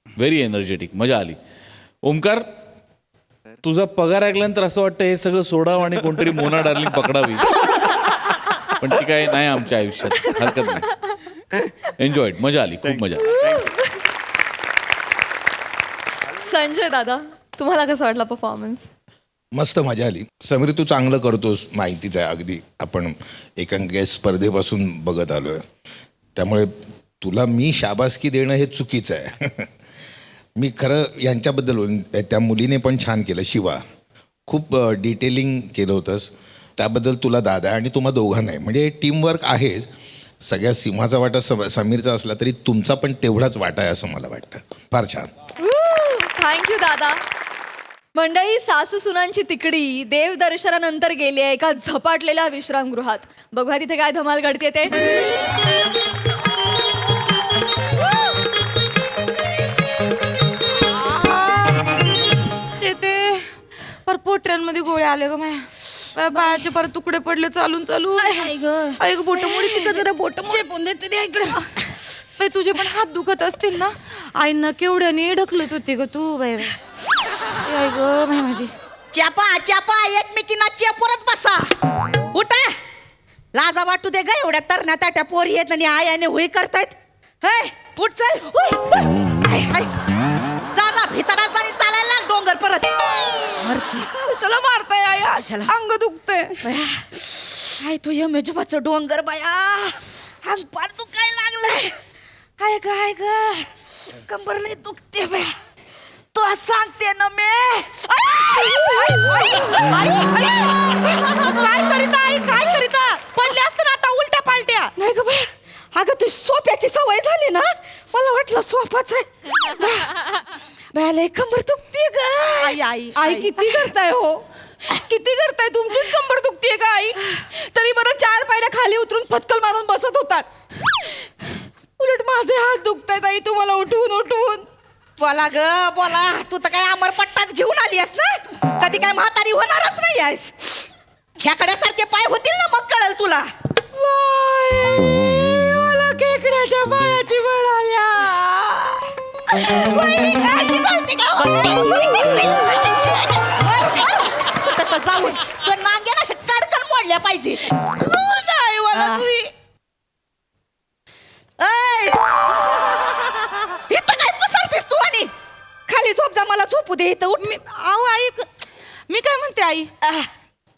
व्हेरी एनर्जेटिक मजा आली ओमकार तुझा पगार ऐकल्यानंतर असं वाटतं हे सगळं सोडावं आणि कोणतरी मोना डार्लिंग पकडावी पण ती काय नाही आमच्या आयुष्यात हरकत नाही एन्जॉयड मजा आली खूप मजा संजय दादा तुम्हाला कसं वाटला परफॉर्मन्स मस्त मजा आली समीर तू चांगलं करतोस माहितीच आहे अगदी आपण एकांकिका स्पर्धेपासून बघत आलो आहे त्यामुळे तुला मी शाबासकी देणं हे चुकीचं आहे मी खरं यांच्याबद्दल बोलेन त्या मुलीने पण छान केलं शिवा खूप डिटेलिंग केलं होतंस त्याबद्दल तुला दादा आणि तुम्हा दोघांनाही म्हणजे टीमवर्क आहेच सगळ्या सिंहाचा वाटा समीरचा असला तरी तुमचा पण तेवढाच वाटा आहे असं मला वाटतं फार छान थँक्यू दादा मंडळी सासू सुनांची तिकडी देवदर्शनानंतर गेली आहे एका झपाटलेल्या विश्रामगृहात बघूया तिथे काय धमाल घडते ते ते पर पोटऱ्यांमध्ये गोळे आले ग माझ्या पायाचे पर तुकडे पडले चालून चालू ऐक बोट मोडी तिथं जरा बोट चेपून देते ते इकडे तुझे पण हात दुखत असतील ना आईंना केवढ्याने ढकलत होते ग तू बाय बाय ग बाय माझी चापा चापा एकमेकींना चेपरत बसा उठा लाजा वाटू दे ग एवढ्या तरण्या ताट्या पोरी येत आणि आयाने होई करतायत हे उठ चल हाय हाय जा भितरात जाणी चालायला लाग डोंगर परत कशाला मारताय आया अंग दुखते हाय तू यमेजोबाचं डोंगर बाया अंग पार दुखाय लागलंय हाय ग कंबर लय दुखते बाया तू आज सांगते ना मी काय करीता पडले असते ना आता उलट्या पालट्या नाही ग बाया अगं तू सोप्याची सवय झाली ना मला वाटलं सोपाच आहे बाया लय कंबर दुखते ग आई किती करताय हो किती करताय तुमचीच कंबर दुखतीये का आई तरी बरं 4 पायऱ्या खाली उतरून फटकल मारून बसत होतात उलट माझे हात दुखतायत आई तुम्हाला उठवून बोला ग बोला तू तर काय अमरपट्टाच घेऊन आली आहेस ना कधी काय म्हातारी होणारच नाही आहेस खेकड्यासारखे पाय होतील ना मग कळल तुला मला खेकड्याच्या पायाची वेळ आल्या जाऊन तो नांग्याला अशा कडकन मोडल्या पाहिजे नाही मला तुम्ही इथं काय पसरतेस तू आणि खाली झोप जा मला झोपू दे इथं उठ मी काय म्हणते आई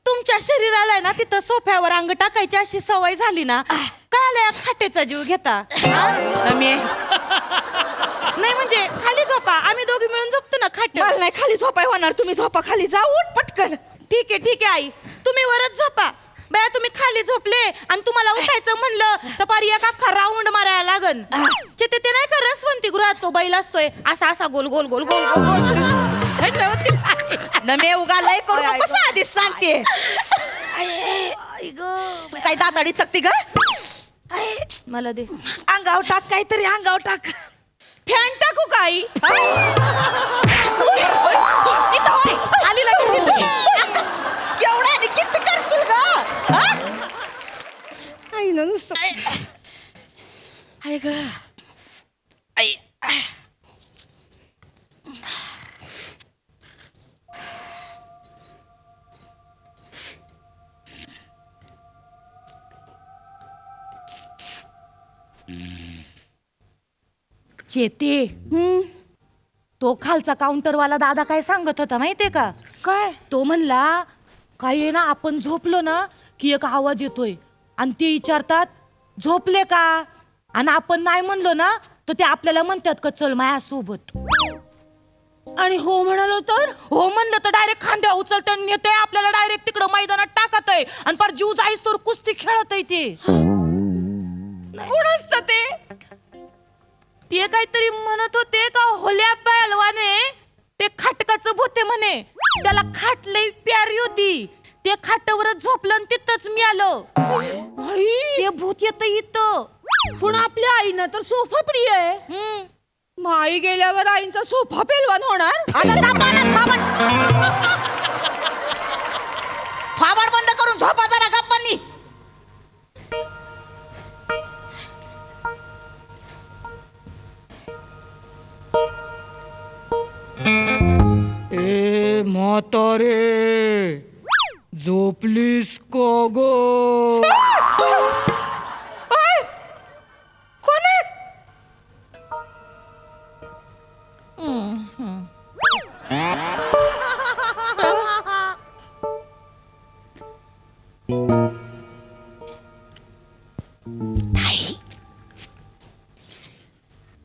तुमच्या शरीराला आहे ना तिथं सोफ्यावर अंग टाकायची अशी सवय झाली ना काय खाटेचा जीव घेता नाही म्हणजे खाली झोपा आम्ही दोघी मिळून झोपतो ना खाट मला नाही खाली झोपाय होणार तुम्ही झोपा खाली जा उठ पटकन ठीक आहे आई तुम्ही वरच झोपा बाया तुम्ही खाली झोपले आणि तुम्हाला उठायचं म्हणलं तर पारी एक अख्खा राऊंड मारायला लागन ते नाही का रसवंती गृहात तो बैल असतोय असा गोल गोल गोल गोल नमे उगा लय करू नकोस आधीच सांगते काय दाताडी चकती ग मला दे अंगाव टाक काहीतरी अंगाव टाक फॅन टाक टाकू काही आली लगेच केवढा किती करशील ग आई ना नुसतं आई ग आई चेते तो खालचा काउंटरवाला दादा काय सांगत होता माहितीये का? काय तो म्हणला काय आहे ना, आपण झोपलो ना की एक आवाज येतोय आणि ते विचारतात झोपले का, आणि आपण नाही म्हणलो ना तर ते आपल्याला म्हणतात का चल माझ्यासोबत. आणि हो म्हणालो तर हो म्हणलं तर डायरेक्ट खांद्या उचलते आणि नेते आपल्याला डायरेक्ट तिकडं मैदानात टाकत आहे आणि पर जीव जाईस तर कुस्ती खेळत आहे ते. कोण असतं ते काहीतरी म्हणत होते का होल्या पहलवाने ते खाटकाचं भूते म्हणे, त्याला खाट लई प्यारी होती, ते खाटावरच झोपलं आणि तिथंच मी आलो. ते भूत येत इथं. पण आपल्या आईनं तर सोफा प्रिय आहे. माई गेल्यावर आईंचा सोफा पेलवान होणार. फावड बंद करून झोपा जरा गप्पांनी. ए म्हातारे झोपलीस का गो? कोण आहे?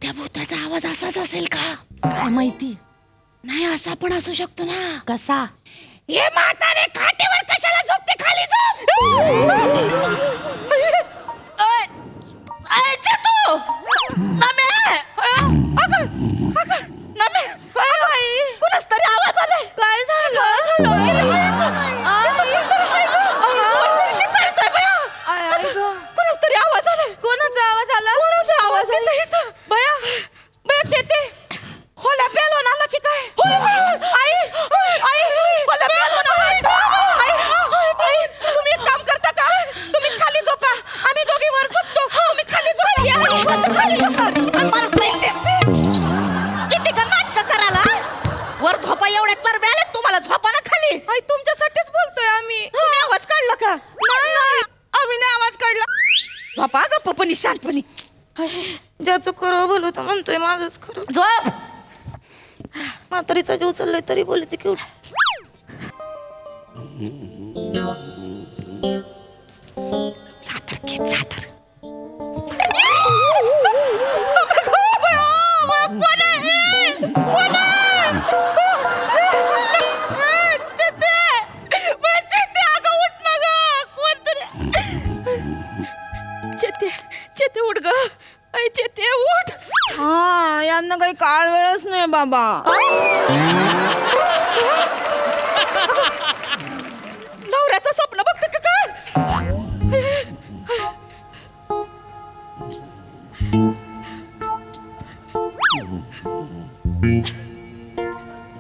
त्या भूताचा आवाज असाच असेल का काय माहिती. नाही असा पण असू शकतो ना. कसा? हे म्हातारे खाटेवर कशाला झोपते, खाली झोप. कुणाच तरी आवाज आलाय. काय कुणाच तरी आवाज आलाय. कोणाचा आवाज आला? कोणाचा आवाज आहे इथं? बया बया चेते होला पेलवान आला की काय? आई आई होला पेलवान आला. आई तुम्ही एक काम करता का, तुम्ही खाली झोपा, आम्ही दोघी वर झोपतो, तुम्ही खाली झोपा. खाली किती का नाटक करायला, वर झोपा एवढ्या चरब्या आल्या तुम्हाला, झोपा ना खाली. आई तुमच्यासाठीच बोलतोय आम्ही. तुम्ही आवाज काढला का? नाही आम्ही नाही आवाज काढला. झोपा गप्पपणी शांतपणी. ज्याचं खरं बोलू तर म्हणतोय माझंच खरं. झोप. म्हातारीचा जीव चाललाय तरी बोलते की उठ. चेते उठ ग. आई चेते उठ. हा यांना काही काळ वेळच नाही बाबा. नवऱ्याचं स्वप्न बघते का काय?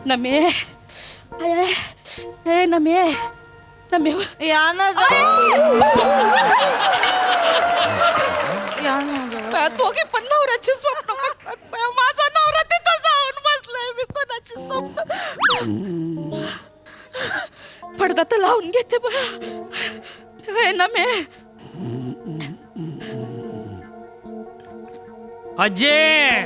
नमे ए नमे नमे या ना दोघे पण नवऱ्याची स्वप्न बघतात. माझा नवरा तिथं जाऊन बसलाय, मी कोणाची स्वप्न. पडदा तर लावून घेते बघा नमे. अजय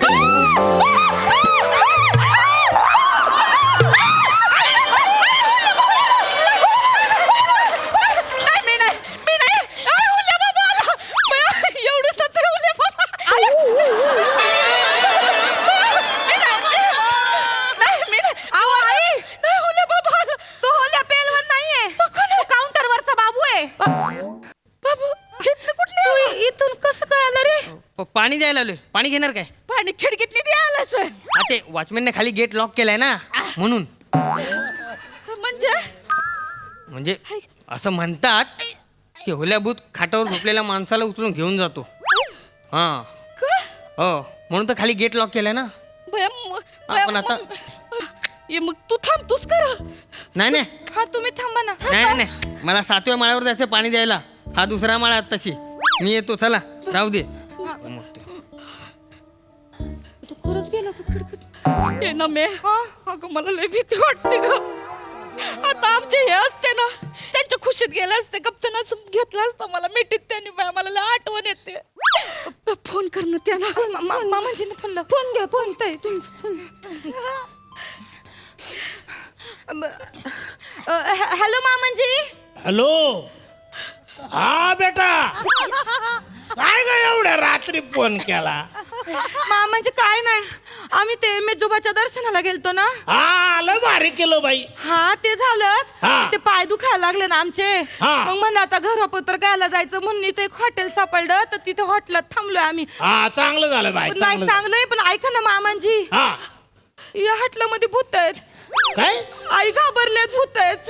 पाणी द्यायला आलोय. पाणी घेणार काय? पाणी खिडकीतली द्यायला सोय. ते वॉचमॅनने खाली गेट लॉक केलाय ना म्हणून. म्हणजे असं म्हणतात की होल्याभूत खाटावर झोपलेल्या माणसाला उचलून घेऊन जातो. हा हो म्हणून तर खाली गेट लॉक केलाय ना. बया आपण आता ये मग तू थांबतोस कर. नाही नाही हा तुम्ही थांबा ना. नाही नाही मला 7व्या माळ्यावर जायचं पाणी द्यायला. हा 2रा माळा आहे तशी. मी येतो चला राहू दे. तू खरंच गेला का खिडकीत? ये ना मे अगं मला लय भीती वाटते ग. आता आमचे हे असते ना त्यांच्या खुशीत गेले असते गप्पनाच घेतलं असतं मला मिठीत त्यांनी बाय मला लय आठवण येते. फोन करणं त्यांना मामाजी फोन फोन घ्या फोन ताई हॅलो मामाजी. हॅलो हा बेटा काय ग एवढ्या रात्री फोन केला? मामाजी काय नाही आम्ही ते मेजोबाच्या दर्शनाला गेलतो ना. हा आलं भारी केलं बाई. हा ते झालंच. हा. ते पाय दुखायला लागले ना आमचे. हा. मग म्हणलं आता घरापत्र घ्यायला जायचं म्हणून इथे एक हॉटेल सापडलं तर तिथे हॉटेलात थांबलोय आम्ही. हा चांगलं झालं बाई. पण नाही चांगलंय पण ऐका ना मामाजी हा या हॉटेलमध्ये भूत आहेत. काय? आई घाबरलेत भूत आहेत.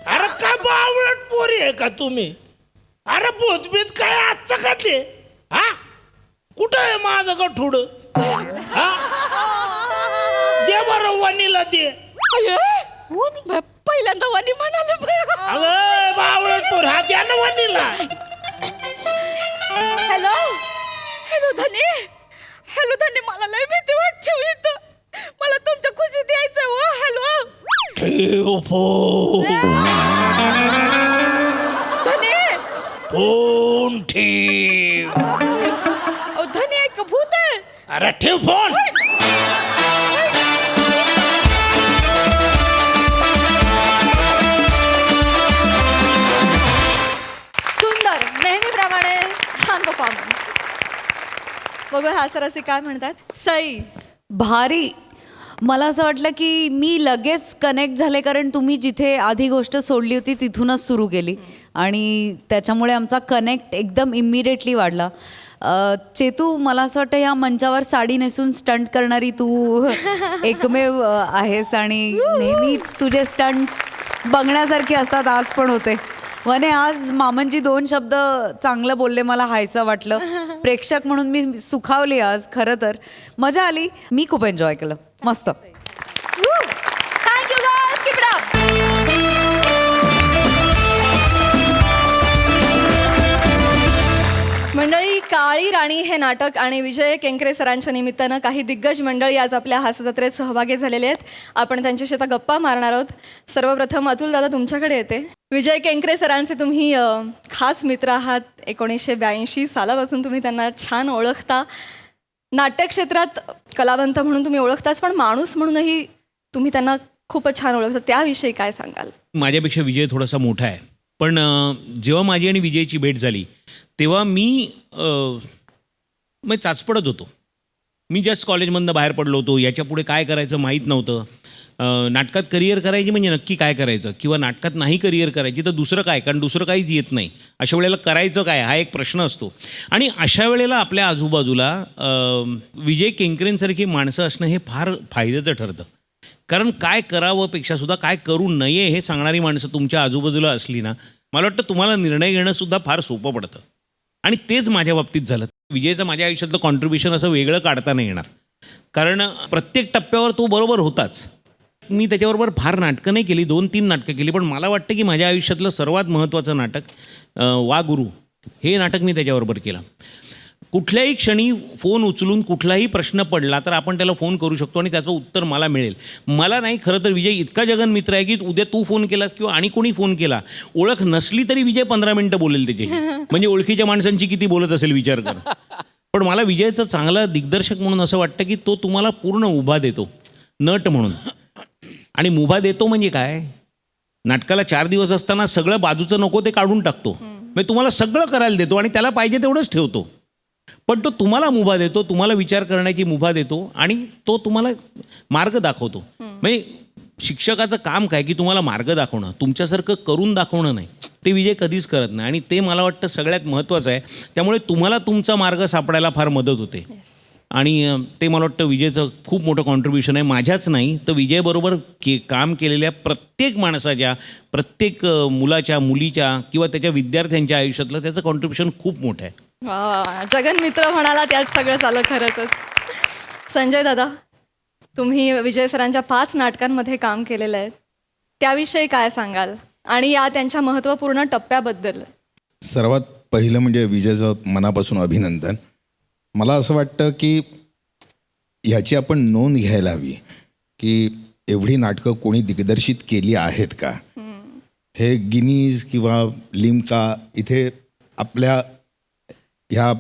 अरे काय बावळट पोरी आहे का तुम्ही? अरे भूतबीत काय आजचं का ते? हा कुठं आहे माझं गठुड? हा दे बरं वनीला दे. पहिल्यांदा वाणी म्हणाले. अगं बावळट पोर हा द्या ना वनीला. हॅलो हॅलो धनी. हॅलो धनी मला लय भीती वाटते हो इथं. मला तुमच्या खुशीत यायचं हो. हॅलो ठेव फोन. धनी फोन ठेव. धनी एक भूत आहे. अरे ठेव फोन. सुंदर नेहमीप्रमाणे छान परफॉर्मन्स. बघूया हा सरसी काय म्हणतात. सई भारी. मला असं वाटलं की मी लगेच कनेक्ट झाले कारण तुम्ही जिथे आधी गोष्ट सोडली होती तिथूनच सुरू केली आणि त्याच्यामुळे आमचा कनेक्ट एकदम इमिडिएटली वाढला. चेतू मला असं वाटतं ह्या मंचावर साडी नेसून स्टंट करणारी तू एकमेव आहेस आणि नेहमीच तुझे स्टंट्स बघण्यासारखे असतात. आज पण होते. वने आज मामनजी 2 शब्द चांगलं बोलले मला हायसं वाटलं. प्रेक्षक म्हणून मी सुखावली आज. खरं तर मजा आली. मी खूप एन्जॉय केलं. मस्त. Thank you guys. Keep it up. मंडळी काळी राणी हे नाटक आणि विजय केंकरे सरांच्या निमित्तानं काही दिग्गज मंडळी आज आपल्या हास्यजत्रेत सहभागी झालेले आहेत. आपण त्यांच्याशी आता गप्पा मारणार आहोत. सर्वप्रथम अतुल दादा तुमच्याकडे येते. विजय केंकरे सरांचे तुम्ही खास मित्र आहात. 1982 सालापासून तुम्ही त्यांना छान ओळखता. नाट्यक्षेत्रात कलावंत म्हणून तुम्ही ओळखताच पण माणूस म्हणूनही तुम्ही त्यांना खूपच छान ओळखता. त्याविषयी काय सांगाल? माझ्यापेक्षा विजय थोडासा मोठा आहे पण जेव्हा माझी आणि विजयची भेट झाली तेव्हा मी चाचपडत होतो. मी जस्ट कॉलेजमधनं बाहेर पडलो होतो. याच्या पुढे काय करायचं माहीत नव्हतं. नाटकात करिअर करायची म्हणजे नक्की काय करायचं किंवा नाटकात नाही करिअर करायची तर दुसरं काय, कारण दुसरं काहीच येत नाही. अशा वेळेला करायचं काय हा एक प्रश्न असतो. आणि अशा वेळेला आपल्या आजूबाजूला विजय केंकरेंसारखी माणसं असणं हे फार फायद्याचं ठरतं. कारण काय करावं पेक्षासुद्धा काय करू नये हे सांगणारी माणसं तुमच्या आजूबाजूला असली ना मला वाटतं तुम्हाला निर्णय घेणंसुद्धा फार सोपं पडतं. आणि तेच माझ्या बाबतीत झालं. विजयचं माझ्या आयुष्यातलं कॉन्ट्रीब्युशन असं वेगळं काढता नाही येणार कारण प्रत्येक टप्प्यावर तो बरोबर होताच. मी त्याच्याबरोबर फार नाटकं नाही केली. 2-3 नाटकं केली पण मला वाटतं की माझ्या आयुष्यातलं सर्वात महत्त्वाचं नाटक वा गुरु हे नाटक मी त्याच्याबरोबर केलं. कुठल्याही क्षणी फोन उचलून कुठलाही प्रश्न पडला तर आपण त्याला फोन करू शकतो आणि त्याचं उत्तर मला मिळेल. मला नाही खरं तर विजय इतका जगन मित्र आहे की उद्या तू फोन केलास किंवा आणि कोणी फोन केला ओळख नसली तरी विजय 15 मिनटं बोलेल त्याच्याशी. म्हणजे ओळखीच्या माणसांची किती बोलत असेल विचार कर. पण मला विजयचं चांगला दिग्दर्शक म्हणून असं वाटतं की तो तुम्हाला पूर्ण उभा देतो नट म्हणून. आणि मुभा देतो म्हणजे काय, नाटकाला 4 दिवस असताना सगळं बाजूचं नको ते काढून टाकतो. म्हणजे तुम्हाला सगळं करायला देतो आणि त्याला पाहिजे तेवढंच ठेवतो. पण तो तुम्हाला मुभा देतो, तुम्हाला विचार करण्याची मुभा देतो आणि तो तुम्हाला मार्ग दाखवतो. म्हणजे शिक्षकाचं काम काय की तुम्हाला मार्ग दाखवणं, तुमच्यासारखं करून दाखवणं नाही. ते विजय कधीच करत नाही आणि ते मला वाटतं सगळ्यात महत्त्वाचं आहे. त्यामुळे तुम्हाला तुमचा मार्ग सापडायला फार मदत होते. आणि ते मला वाटतं विजयचं खूप मोठं कॉन्ट्रीब्युशन आहे. माझ्याच नाही तर विजयबरोबर काम केलेल्या प्रत्येक माणसाच्या, प्रत्येक मुलाच्या, मुलीच्या किंवा त्याच्या विद्यार्थ्यांच्या आयुष्यातलं त्याचं कॉन्ट्रीब्युशन खूप मोठं आहे. वा जगन मित्र म्हणाला त्यात सगळं झालं खरंच. संजय दादा तुम्ही विजय सरांच्या 5 नाटकांमध्ये काम केलेलं आहे, त्याविषयी काय सांगाल आणि या त्यांच्या महत्त्वपूर्ण टप्प्याबद्दल? सर्वात पहिलं म्हणजे विजयचं मनापासून अभिनंदन. मला असं वाटतं की ह्याची आपण नोंद घ्यायला हवी की एवढी नाटकं कोणी दिग्दर्शित केली आहेत का. हे गिनीज किंवा लिम्का इथे आपल्या ह्या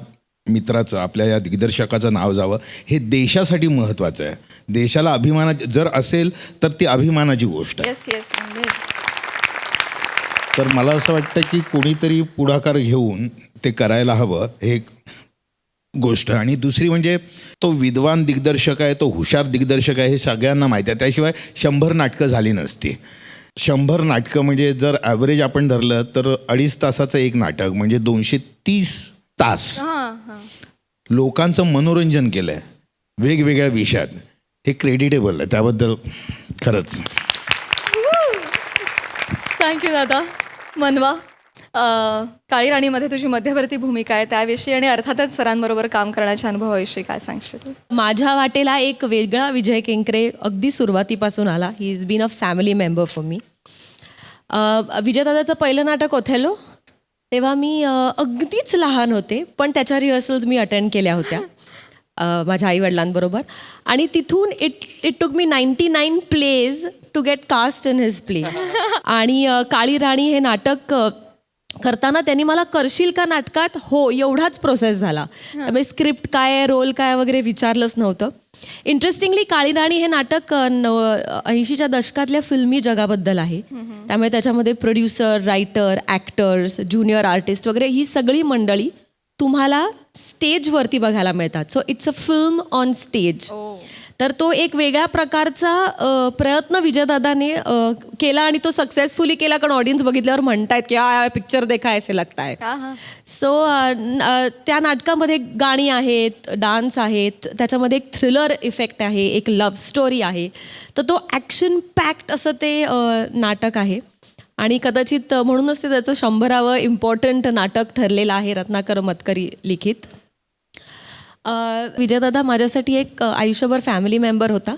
मित्राचं, आपल्या या दिग्दर्शकाचं नाव जावं हे देशासाठी महत्त्वाचं आहे. देशाला अभिमानाची जर असेल तर ती अभिमानाची गोष्ट आहे. Yes yes. तर मला असं वाटतं की कोणीतरी पुढाकार घेऊन ते करायला हवं, हे एक गोष्ट. आणि दुसरी म्हणजे तो विद्वान दिग्दर्शक आहे, तो हुशार दिग्दर्शक आहे हे सगळ्यांना माहिती आहे. त्याशिवाय 100 नाटकं झाली नसती. 100 नाटकं म्हणजे जर ॲव्हरेज आपण धरलं तर 2.5 तासाचं एक नाटक म्हणजे 230 तास लोकांचं मनोरंजन केलं आहे वेगवेगळ्या विषयात. हे क्रेडिटेबल आहे, त्याबद्दल खरंच. थँक्यू दादा. मनवा, काळी राणीमध्ये तुझी मध्यवर्ती भूमिका आहे त्याविषयी आणि अर्थातच सरांबरोबर काम करण्याच्या अनुभवाविषयी काय सांगशील? माझ्या वाटेला एक वेगळा विजय केंकरे अगदी सुरुवातीपासून आला. He is been a family member for me. विजयदादाचं पहिलं नाटक ओथेलो तेव्हा मी अगदीच लहान होते, पण त्याच्या रिहर्सल्स मी अटेंड केल्या होत्या माझ्या आईवडिलांबरोबर. आणि तिथून it took me 99 plays to get cast in his play. आणि काळी राणी हे नाटक करताना त्यांनी मला करशील का नाटकात, हो एवढाच प्रोसेस झाला. त्यामुळे स्क्रिप्ट काय आहे, रोल काय वगैरे विचारलंच नव्हतं. इंटरेस्टिंगली काळी राणी हे नाटक 80च्या दशकातल्या फिल्मी जगाबद्दल आहे. त्यामुळे त्याच्यामध्ये producer, writer, actors, junior artist वगैरे ही सगळी मंडळी तुम्हाला स्टेजवरती बघायला मिळतात. So it's a film on stage. तर तो एक वेगळ्या प्रकारचा प्रयत्न विजयदादाने केला आणि तो सक्सेसफुली केला, कारण ऑडियन्स बघितल्यावर म्हणतायत की हा पिक्चर देखा ऐसे लगता है. सो त्या नाटकामध्ये गाणी आहेत, डान्स आहेत, त्याच्यामध्ये एक थ्रिलर इफेक्ट आहे, एक लव्ह स्टोरी आहे. तर तो ॲक्शन पॅक्ड असं ते नाटक आहे. आणि कदाचित म्हणूनच ते त्याचं 100वे इम्पॉर्टंट नाटक ठरलेलं आहे, रत्नाकर मतकरी लिखित. विजयदादा माझ्यासाठी एक आयुष्यभर फॅमिली मेंबर होता,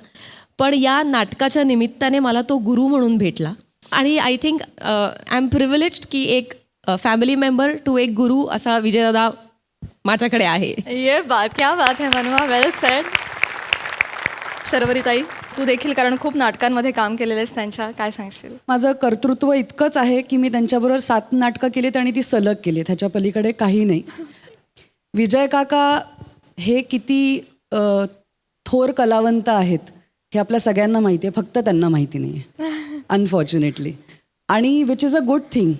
पण या नाटकाच्या निमित्ताने मला तो गुरु म्हणून भेटला. आणि I think I am privileged की एक फॅमिली मेंबर टू एक गुरु असा विजयदादा माझ्याकडे आहे. ये बात, क्या बात है मनवा, वेल सेड. शर्वरीताई, तू देखील कारण खूप नाटकांमध्ये काम केलेलं आहेस त्यांच्या, काय सांगशील? माझं कर्तृत्व इतकंच आहे की मी त्यांच्याबरोबर 7 नाटकं केलीत आणि ती सलग केलीत, ह्याच्या पलीकडे काही नाही. विजय काका हे किती थोर कलावंत आहेत हे आपल्या सगळ्यांना माहिती आहे, फक्त त्यांना माहिती नाही आहे अनफॉर्च्युनेटली. आणि which is a good thing.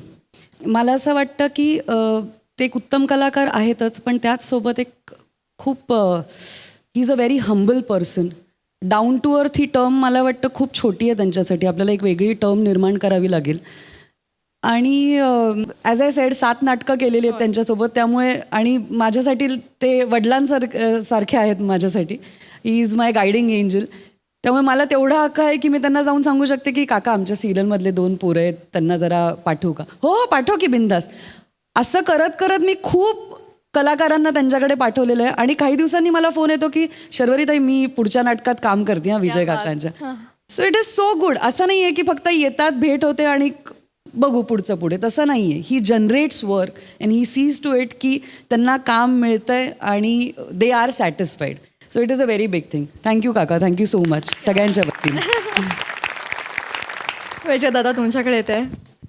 मला असं वाटतं की ते एक उत्तम कलाकार आहेतच, पण त्याचसोबत एक खूप he is a very humble person. Down to earth he term मला वाटतं खूप छोटी आहे त्यांच्यासाठी. आपल्याला एक वेगळी टर्म निर्माण करावी लागेल. आणि ॲज आय सेड 7 नाटकं केलेली आहेत त्यांच्यासोबत, त्यामुळे आणि माझ्यासाठी ते सारखे आहेत माझ्यासाठी. He is my guiding angel. त्यामुळे मला तेवढा हक्क आहे की मी त्यांना जाऊन सांगू शकते की काका आमच्या सिरियलमधले 2 पोरं आहेत, त्यांना जरा पाठवू का? हो हो पाठव की बिंदास. असं करत करत मी खूप कलाकारांना त्यांच्याकडे पाठवलेलं आहे. आणि काही दिवसांनी मला फोन येतो की शर्वरीताई मी पुढच्या नाटकात काम करते हा विजय काकांच्या. So it is so good. असं नाही आहे की फक्त येतात, भेट होते आणि बघू पुढचं पुढे, तसं नाही आहे. He generates work and he sees to it की त्यांना काम मिळतंय आणि they are satisfied. So it is a very big thing. Thank you काका, थँक्यू सो मच सगळ्यांच्या वतीने. विजय दादा, तुमच्याकडे येते.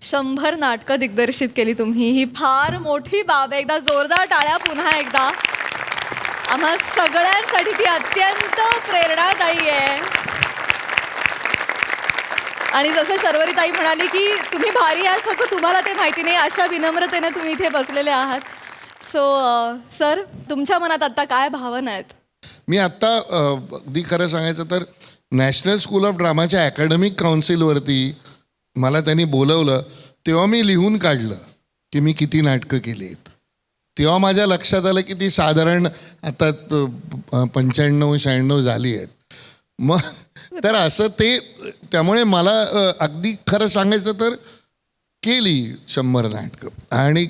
100 नाटकं दिग्दर्शित केली तुम्ही, ही फार मोठी बाब आहे. एकदा जोरदार टाळ्या पुन्हा एकदा. आम्हा सगळ्यांसाठी ती अत्यंत प्रेरणादायी आहे. आणि जसं शर्वरीताई म्हणाली की तुम्ही भारी आहात, फक्त तुम्हाला ते माहिती नाही, अशा विनम्रतेने तुम्ही इथे बसलेले आहात. सो सर, तुमच्या मनात आत्ता काय भावना आहेत? मी आत्ता अगदी खरं सांगायचं तर नॅशनल स्कूल ऑफ ड्रामाच्या अकॅडमिक काउन्सिलवरती मला त्यांनी बोलवलं, तेव्हा मी लिहून काढलं की मी किती नाटकं केली आहेत. तेव्हा माझ्या लक्षात आलं की ती साधारण आता 95-96 झाली आहेत. मग तर असं ते, त्यामुळे मला अगदी खरं सांगायचं तर केली 100 नाटकं. आणि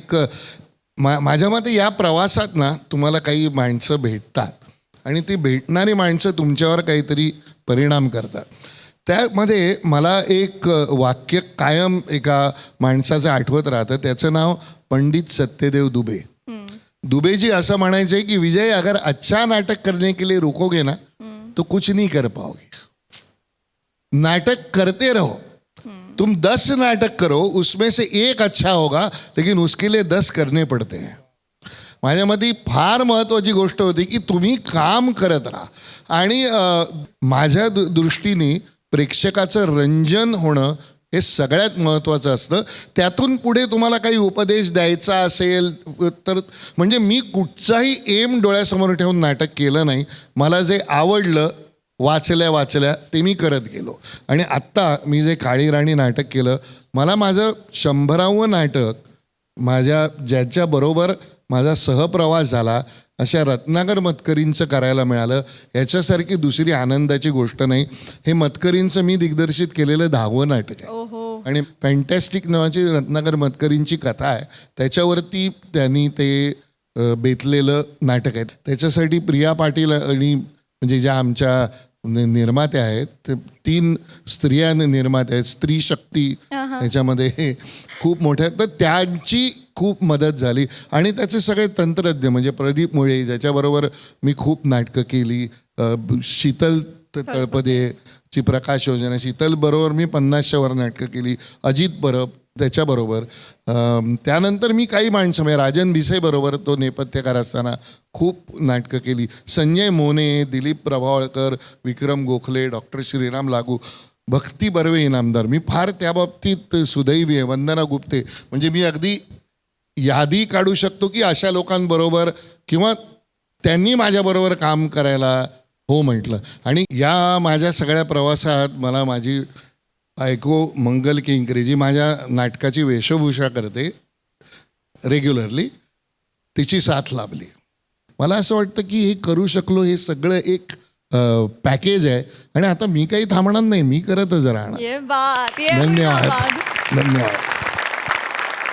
माझ्या मते या प्रवासात ना तुम्हाला काही माणसं भेटतात आणि ती भेटणारी माणसं तुमच्यावर काहीतरी परिणाम करतात. त्यामध्ये मला एक वाक्य कायम एका माणसाचं आठवत राहतं. त्याचं नाव पंडित सत्यदेव दुबे. दुबेजी असं म्हणायचे की विजय, अगर अच्छा नाटक करने के लिए रुकोगे ना तो कुछ नहीं कर पाओगे. नाटक करते रहो, तुम 10 नाटक करो, उसमें से एक अच्छा होगा, लेकिन उसके लिए 10 करने पड़ते हैं. माझ्यामध्ये फार महत्त्वाची गोष्ट होती की तुम्ही काम करत राहा. आणि माझ्या दृष्टीने प्रेक्षकाचं रंजन होणं हे सगळ्यात महत्त्वाचं असतं. त्यातून पुढे तुम्हाला काही उपदेश द्यायचा असेल तर, म्हणजे मी कुठचाही एम डोळ्यासमोर ठेवून नाटक केलं नाही. मला जे आवडलं वाचल्या ते मी करत गेलो. आणि आत्ता मी जे काळी राणी नाटक केलं, मला माझं 100वं नाटक ज्याच्याबरोबर माझा सहप्रवास झाला अशा रत्नाकर मतकरींचं करायला मिळालं. याच्यासारखी दुसरी आनंदाची गोष्ट नाही. हे मतकरींचं मी दिग्दर्शित केलेलं 10वं नाटक आहे. आणि फॅन्टॅस्टिक नावाची रत्नाकर मतकरींची कथा आहे, त्याच्यावरती त्यांनी ते बेतलेलं नाटक आहे. त्याच्यासाठी प्रिया पाटील आणि म्हणजे ज्या आमच्या निर्मात्या आहेत, ते 3 स्त्रिया निर्मात्या आहेत. स्त्री शक्ती त्याच्यामध्ये खूप मोठ्या, तर त्यांची खूप मदत झाली. आणि त्याचे सगळे तंत्रज्ञ म्हणजे प्रदीप मुळे, ज्याच्याबरोबर मी खूप नाटकं केली. शीतल तळपदेची प्रकाश योजना, शीतलबरोबर मी 50च्या वर नाटकं केली. अजित परब त्याच्याबरोबर. त्यानंतर मी काही माणसं म्हणजे राजन भिसेबरोबर तो नेपथ्यकार असताना खूप नाटकं केली. संजय मोने, दिलीप प्रभावळकर, विक्रम गोखले, डॉक्टर श्रीराम लागू, भक्ती बर्वे इनामदार. मी फार त्या बाबतीत सुदैवी आहे. वंदना गुप्ते, म्हणजे मी अगदी यादी काढू शकतो की अशा लोकांबरोबर किंवा त्यांनी माझ्याबरोबर काम करायला हो म्हटलं. आणि या माझ्या सगळ्या प्रवासात मला माझी बायको मंगल किंकरे, जी माझ्या नाटकाची वेशभूषा करते रेग्युलरली, तिची साथ लाभली. मला असं वाटतं की हे करू शकलो, हे सगळं एक पॅकेज आहे. आणि आता मी काही थांबणार नाही, मी करतच राहणार. धन्यवाद.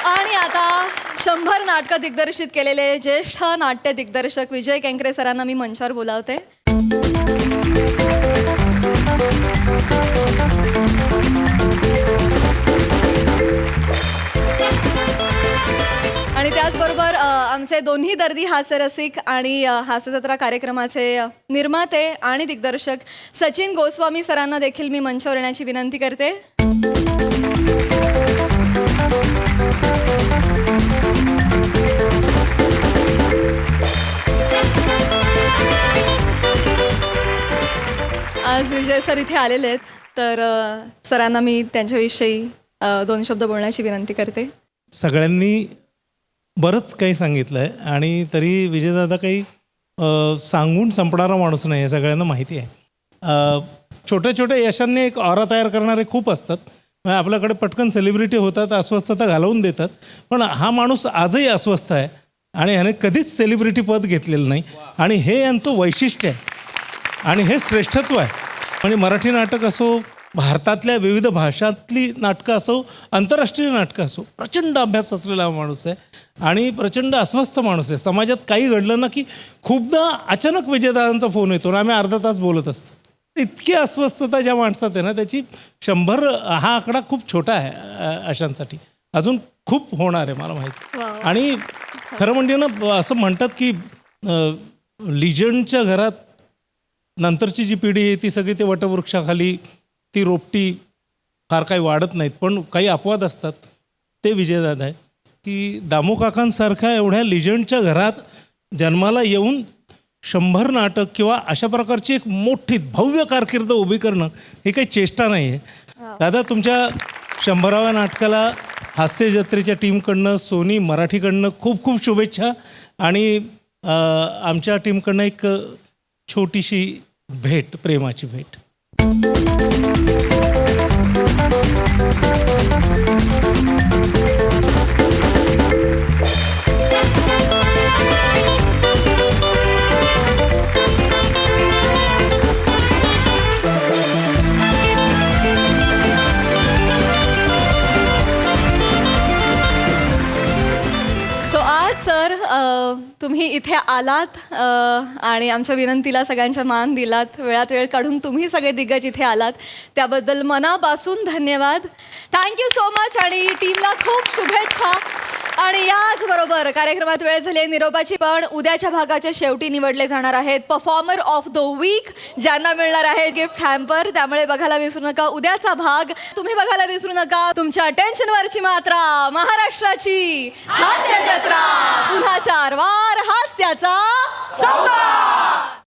आणि आता 100 नाटकं दिग्दर्शित केलेले ज्येष्ठ नाट्य दिग्दर्शक विजय केंकरे सरांना मी मंचावर बोलावते. आणि त्याचबरोबर आमचे दोन्ही दर्दी हास्यरसिक आणि हास्यजत्रा कार्यक्रमाचे निर्माते आणि दिग्दर्शक सचिन गोस्वामी सरांना देखील मी मंचावर येण्याची विनंती करते. आज विजय सर इथे आलेले आहेत, तर सरांना मी त्यांच्याविषयी 2 शब्द बोलण्याची विनंती करते. सगळ्यांनी बरंच काही सांगितलं आहे आणि तरी विजयदादा काही सांगून संपणारा माणूस नाही, हे सगळ्यांना माहिती आहे. छोट्या छोट्या यशांनी एक ऑरा तयार करणारे खूप असतात. आपल्याकडे पटकन सेलिब्रिटी होतात, अस्वस्थता घालवून देतात. पण हा माणूस आजही अस्वस्थ आहे आणि ह्याने कधीच सेलिब्रिटी पद घेतलेलं नाही. आणि हे यांचं वैशिष्ट्य आहे आणि हे श्रेष्ठत्व आहे. म्हणजे मराठी नाटक असो, भारतातल्या विविध भाषातली नाटकं असो, आंतरराष्ट्रीय नाटकं असो, प्रचंड अभ्यास असलेला माणूस आहे आणि प्रचंड अस्वस्थ माणूस आहे. समाजात काही घडलं ना की खूपदा अचानक विजयदादांचा फोन येतो आणि आम्ही अर्धा तास बोलत असतो. इतकी अस्वस्थता ज्या माणसात आहे ना, त्याची 100 हा आकडा खूप छोटा आहे अशांसाठी. अजून खूप होणार आहे मला माहिती. आणि खरं म्हणजे ना, असं म्हणतात की लिजंडच्या घरात नंतरची जी पिढी आहे ती सगळी ते वटवृक्षाखाली ती रोपटी फार काही वाढत नाहीत. पण काही अपवाद असतात. ते विजयदादा आहे की दामू काकांसारख्या एवढ्या लिजंडच्या घरात जन्माला येऊन 100 नाटक किंवा अशा प्रकारची एक मोठी भव्य कारकीर्द उभी करणं ही काही चेष्टा नाही आहे. दादा, तुमच्या 100व्या नाटकाला हास्य जत्रेच्या टीमकडनं, सोनी मराठीकडनं खूप खूप शुभेच्छा. आणि आमच्या टीमकडनं एक छोटीशी भेट, प्रेमाची भेट. सो आज सर तुम्ही इथे आलात आणि आमच्या विनंतीला सगळ्यांचा मान दिलात. वेळात वेळ काढून तुम्ही सगळे दिग्गज इथे आलात त्याबद्दल मनापासून धन्यवाद. थँक्यू सो मच आणि टीमला खूप शुभेच्छा. आणि याचबरोबर कार्यक्रमात वेळ झाली निरोपाची, पण उद्याच्या भागाच्या शेवटी निवडले जाणार आहेत परफॉर्मर ऑफ द वीक, ज्यांना मिळणार आहे गिफ्ट हॅम्पर. त्यामुळे बघायला विसरू नका उद्याचा भाग. तुम्ही बघायला विसरू नका तुमच्या टेन्शनवरची मात्रा, महाराष्ट्राची हास्य जत्रा. पुन्हा 4 वार हास्याचा संवाद.